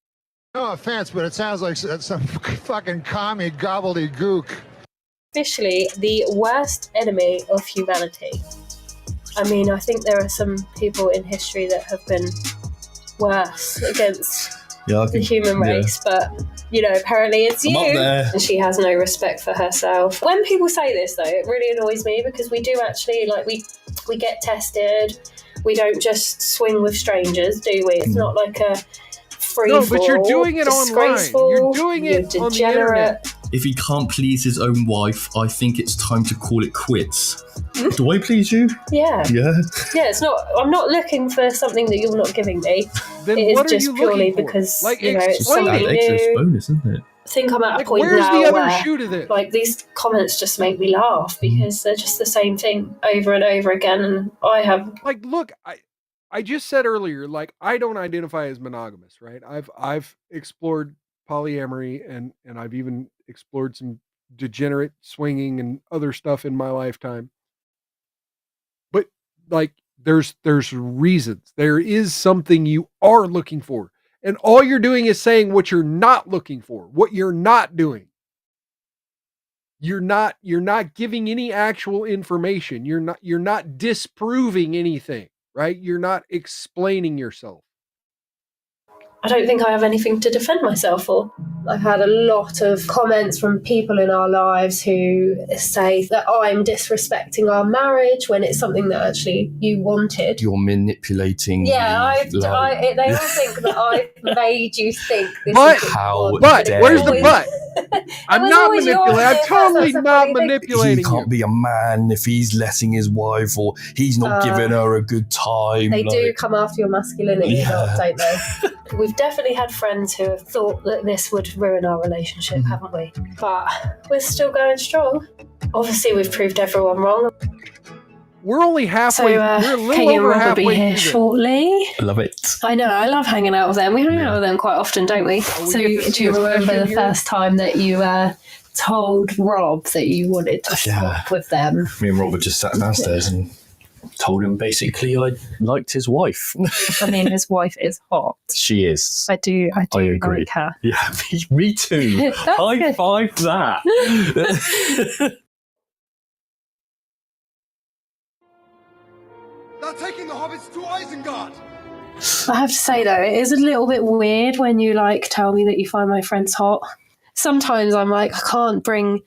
No offense, but it sounds like some fucking commie gobbledygook. officially the worst enemy of humanity. I mean, I think there are some people in history that have been worse against the human race, but apparently it's I'm you. up there. And she has no respect for herself. When people say this, though, it really annoys me because we do actually we get tested. We don't just swing with strangers, do we? It's not like a free No, but you're for all. doing it online. Disgraceful, You're doing it you're on the internet. degenerate. If he can't please his own wife, I think it's time to call it quits. Do I please you? Yeah. Yeah. Yeah, it's not. I'm not looking for something that you're not giving me. Then it is what are just you purely looking for? because Like, it's explain something it. Extra new. bonus, isn't it? I think I'm at a Like, point where's now the other where shoe to this? like these comments just make me laugh because they're just the same thing over and over again, and I have Like, look, I just said earlier, like, I don't identify as monogamous, right? I've explored polyamory and I've even explored some degenerate swinging and other stuff in my lifetime. But like, there's reasons. There is something you are looking for. And all you're doing is saying what you're not looking for, what you're not doing. You're not giving any actual information. You're not disproving anything, right? You're not explaining yourself. I don't think I have anything to defend myself for. I've had a lot of comments from people in our lives who say that I'm disrespecting our marriage when it's something that actually you wanted. You're manipulating. Yeah, the they all think that I've made you think this But is how But dare where's the you. but? I'm was not always your manipulating. I'm idea. totally That's a not funny thing. manipulating He can't you. be a man if he's letting his wife or he's not giving her a good time. They do like- come after your masculinity a lot, Yeah. don't they? We've definitely had friends who have thought that this would ruin our relationship, haven't we? But we're still going strong. Obviously, we've proved everyone wrong. We're only halfway. So, we're a Katie little and over Rob will be halfway here through this. shortly. I love it. I know, I love hanging out with them. We hang out with them quite often, don't we? So, get to do see you a remember session the here? first time that you told Rob that you wanted to swap with them? Me and Robert just sat downstairs and told him basically I liked his wife. I mean, his wife is hot. She is. I do agree. like her. Yeah, me too. That's High good. five that. They're taking the hobbits to Isengard! I have to say though, it is a little bit weird when you tell me that you find my friends hot. Sometimes I'm like, I can't bring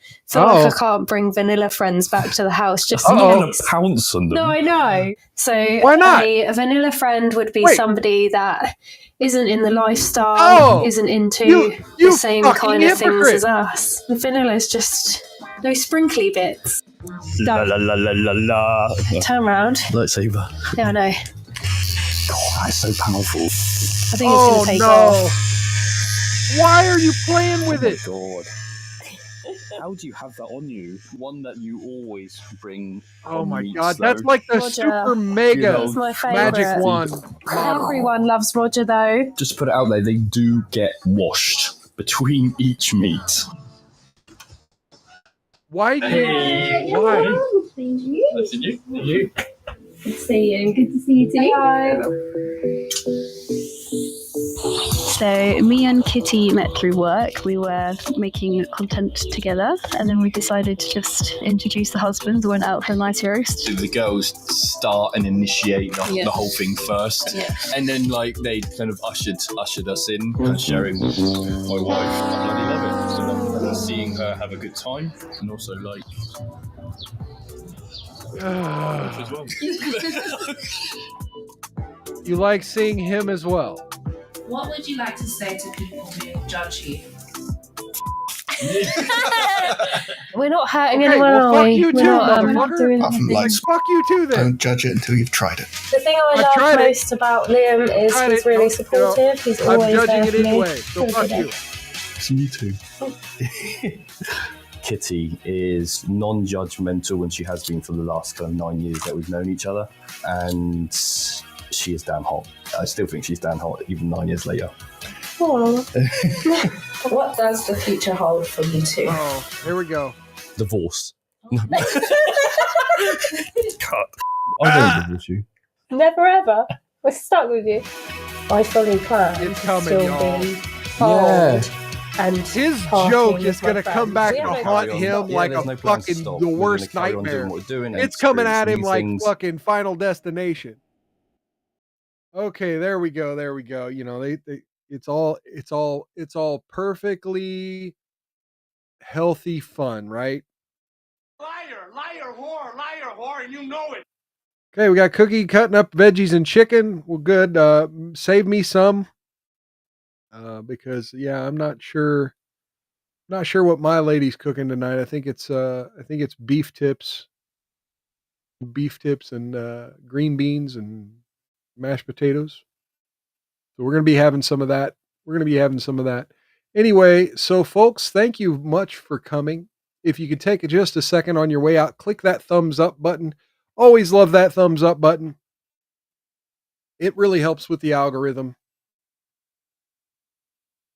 vanilla friends back to the house just in I'm going case. to pounce on them. No, I know. So Why not? A vanilla friend would be Wait. somebody that isn't in the lifestyle, isn't into you the same fucking kind of things hypocrite. as us. Vanilla is just those sprinkly bits. La la la la la la. Turn around. Lightsaber. Yeah, I know. God, that's so powerful. I think it's going to take off. Why are you playing with it? God. How do you have that on you? One that you always bring. Oh on my meats, god, though. that's like the Roger. super mega He's my favourite. magic wand. Everyone loves Roger though. Just to put it out there, they do get washed between each meat. Why do you? Why? Thank you. That's you. You. Good to see you. Good to see you too. Hello. So me and Kitty met through work. We were making content together, and then we decided to just introduce the husbands. Went out for a nice roast. The girls start and initiate Yeah. the whole thing first, and then they kind of ushered us in, kind of sharing with my wife. I bloody love it. So seeing her have a good time, and also as well. You like seeing him as well? What would you like to say to people who judge you? We're not hurting Okay, anyone, well, are fuck we? you We're too, not motherfucker. doing Like, anything. fuck you too then. Don't judge it until you've tried it. The thing I I've love tried it. most about Liam is Tried he's it. really No, supportive. He's I'm always judging there it for me. anyway, so fuck you. So you too. Kitty is non-judgmental, and she has been for the last kind of 9 years that we've known each other, and she is damn hot. I still think she's damn hot, even 9 years later. Aw. What does the future hold for you two? Oh, here we go. Divorce. No. Cut. I don't divorce you. Never ever. We're stuck with you. I fully plan It's to coming, still y'all. be hard and His partying joke with is my going to come back friends. to haunt him Yeah, like there's a no plans to fucking stop. the We're worst gonna carry on nightmare. doing what we're doing and It's coming experience at him new like things. fucking Final Destination. Okay, there we go. There we go. You know, it's all perfectly healthy fun, right? Liar, whore, and you know it. Okay, we got Cookie cutting up veggies and chicken. Well, good. Save me some. Because I'm not sure what my lady's cooking tonight. I think it's beef tips and green beans and mashed potatoes. So we're going to be having some of that. Anyway, so folks, thank you much for coming. If you could take just a second on your way out, click that thumbs up button. Always love that thumbs up button. It really helps with the algorithm.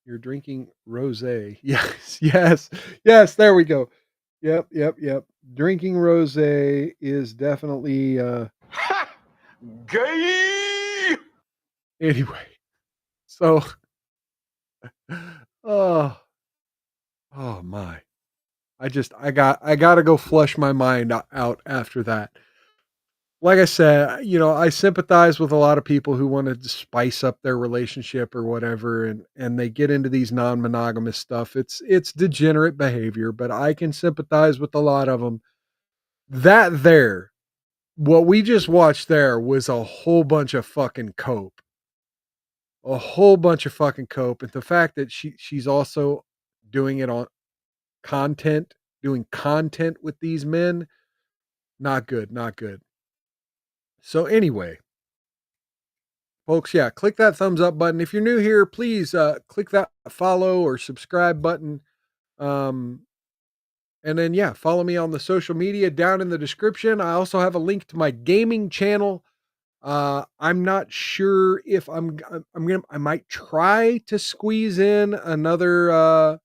You're drinking rosé. Yes. There we go. Yep. Drinking rosé is definitely Gay. Anyway. So oh my. I got to go flush my mind out after that. Like I said, I sympathize with a lot of people who want to spice up their relationship or whatever, and they get into these non-monogamous stuff. It's degenerate behavior, but I can sympathize with a lot of them. What we just watched there was a whole bunch of fucking cope. And the fact that she's also doing it doing content with these men. Not good, not good. So anyway, folks, yeah, click that thumbs up button. If you're new here, please click that follow or subscribe button. And then, yeah, follow me on the social media down in the description. I also have a link to my gaming channel. I'm not sure if I might try to squeeze in another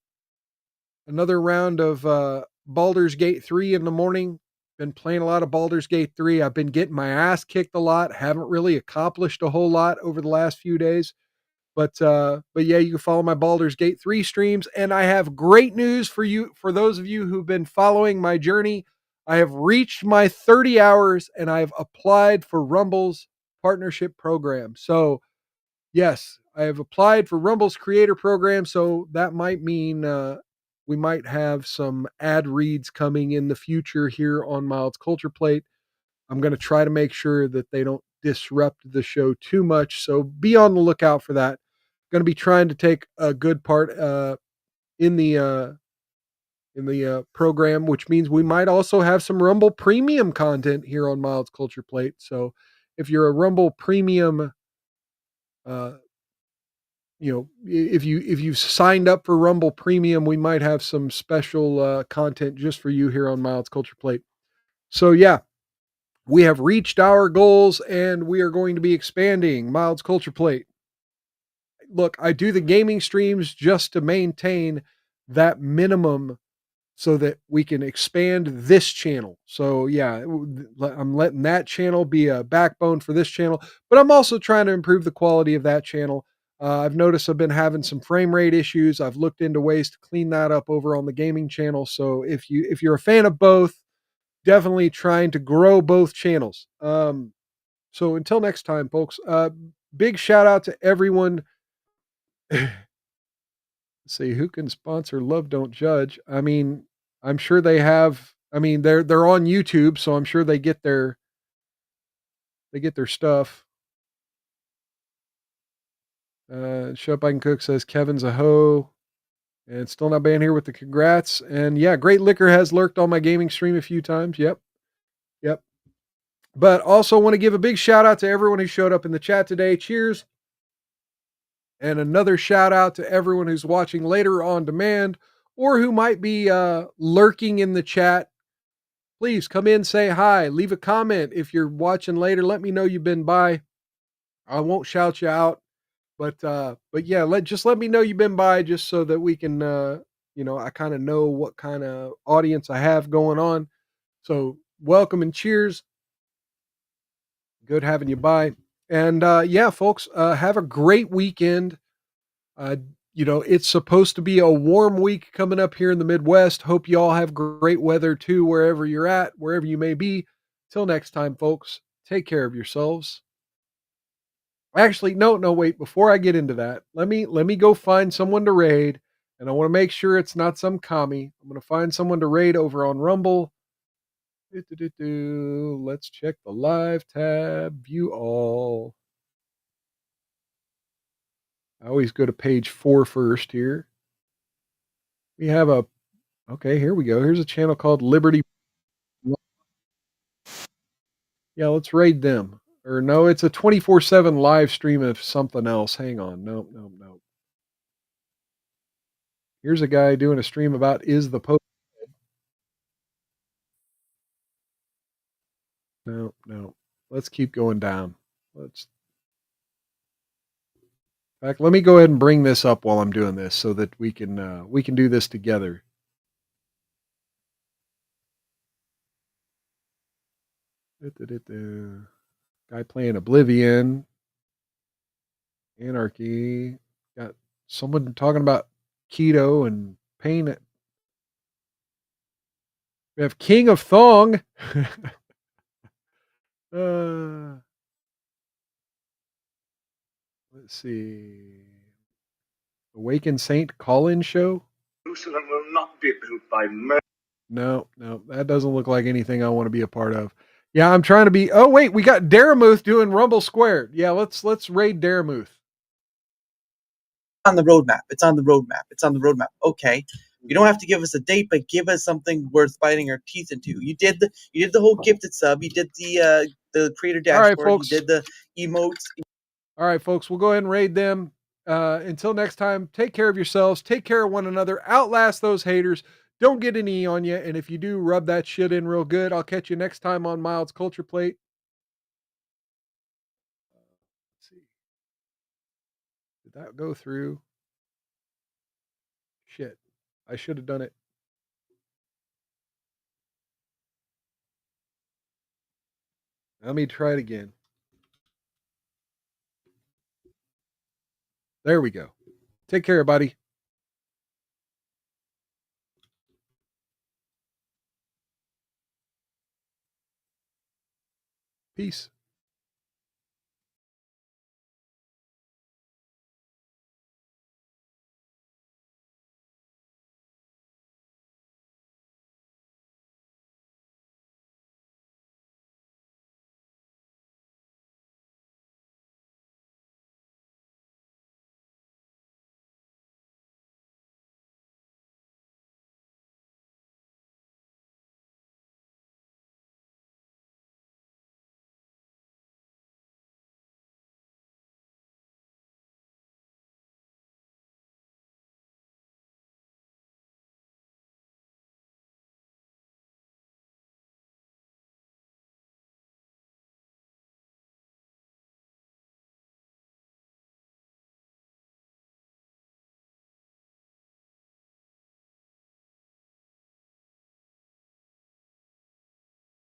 round of Baldur's Gate 3 in the morning. Been playing a lot of Baldur's Gate 3. I've been getting my ass kicked a lot. Haven't really accomplished a whole lot over the last few days. But yeah, you can follow my Baldur's Gate 3 streams. And I have great news for you, for those of you who've been following my journey. I have reached my 30 hours and I've applied for Rumble's partnership program. So yes, I have applied for Rumble's creator program. So that might mean we might have some ad reads coming in the future here on Mild's Culture Plate. I'm going to try to make sure that they don't disrupt the show too much. So be on the lookout for that. Going to be trying to take a good part in the program, which means we might also have some Rumble Premium content here on Mild's Culture Plate. So if you're a Rumble Premium, if you've signed up for Rumble Premium, we might have some special content just for you here on Mild's Culture Plate. So yeah, we have reached our goals and we are going to be expanding Mild's Culture Plate. Look, I do the gaming streams just to maintain that minimum so that we can expand this channel. So yeah, I'm letting that channel be a backbone for this channel, but I'm also trying to improve the quality of that channel. I've noticed I've been having some frame rate issues. I've looked into ways to clean that up over on the gaming channel. So if you're a fan of both, definitely trying to grow both channels. So until next time, folks, big shout out to everyone. Let's see who can sponsor Love Don't Judge. I mean, I'm sure they have. I mean, they're on YouTube, so I'm sure they get their stuff. Show Up I Can Cook says Kevin's a hoe, and still not banned here with the congrats. And yeah, Great Liquor has lurked on my gaming stream a few times. Yep. But also want to give a big shout out to everyone who showed up in the chat today. Cheers. And another shout out to everyone who's watching later on demand or who might be lurking in the chat. Please come in, say hi, leave a comment. If you're watching later, let me know you've been by. I won't shout you out, but yeah, just let me know you've been by just so that we can, I kind of know what kind of audience I have going on. So welcome and cheers. Good having you by. And yeah, folks, have a great weekend. It's supposed to be a warm week coming up here in the Midwest. Hope you all have great weather too, wherever you're at, wherever you may be. Till next time, folks, take care of yourselves. Actually, no, wait, before I get into that, let me go find someone to raid, and I want to make sure it's not some commie. I'm going to find someone to raid over on Rumble. Let's check the live tab, view all. I always go to page 4 first here. We have okay, here we go. Here's a channel called Liberty. Yeah, let's raid them. Or no, it's a 24/7 live stream of something else. Hang on. Nope. Here's a guy doing a stream about Is the Pope. No. Let's keep going down. In fact, let me go ahead and bring this up while I'm doing this so that we can do this together. Guy playing Oblivion. Anarchy. Got someone talking about keto and pain. We have King of Thong. Let's see. Awakened Saint call-in show. Jerusalem will not be built by men. No, that doesn't look like anything I want to be a part of. Yeah, I'm trying to be. Oh wait, we got Daramuth doing Rumble Squared. Yeah, let's raid Daramuth. On the roadmap. It's on the roadmap. Okay. You don't have to give us a date, but give us something worth biting our teeth into. You did the whole gifted sub. You did the creator All right, dashboard. folks. You did the emotes. All right, folks, we'll go ahead and raid them. Until next time, take care of yourselves. Take care of one another. Outlast those haters. Don't get an E on you. And if you do, rub that shit in real good. I'll catch you next time on Mild's Culture Plate. Let's see. Did that go through? Shit. I should have done it. Let me try it again. There we go. Take care, everybody. Peace.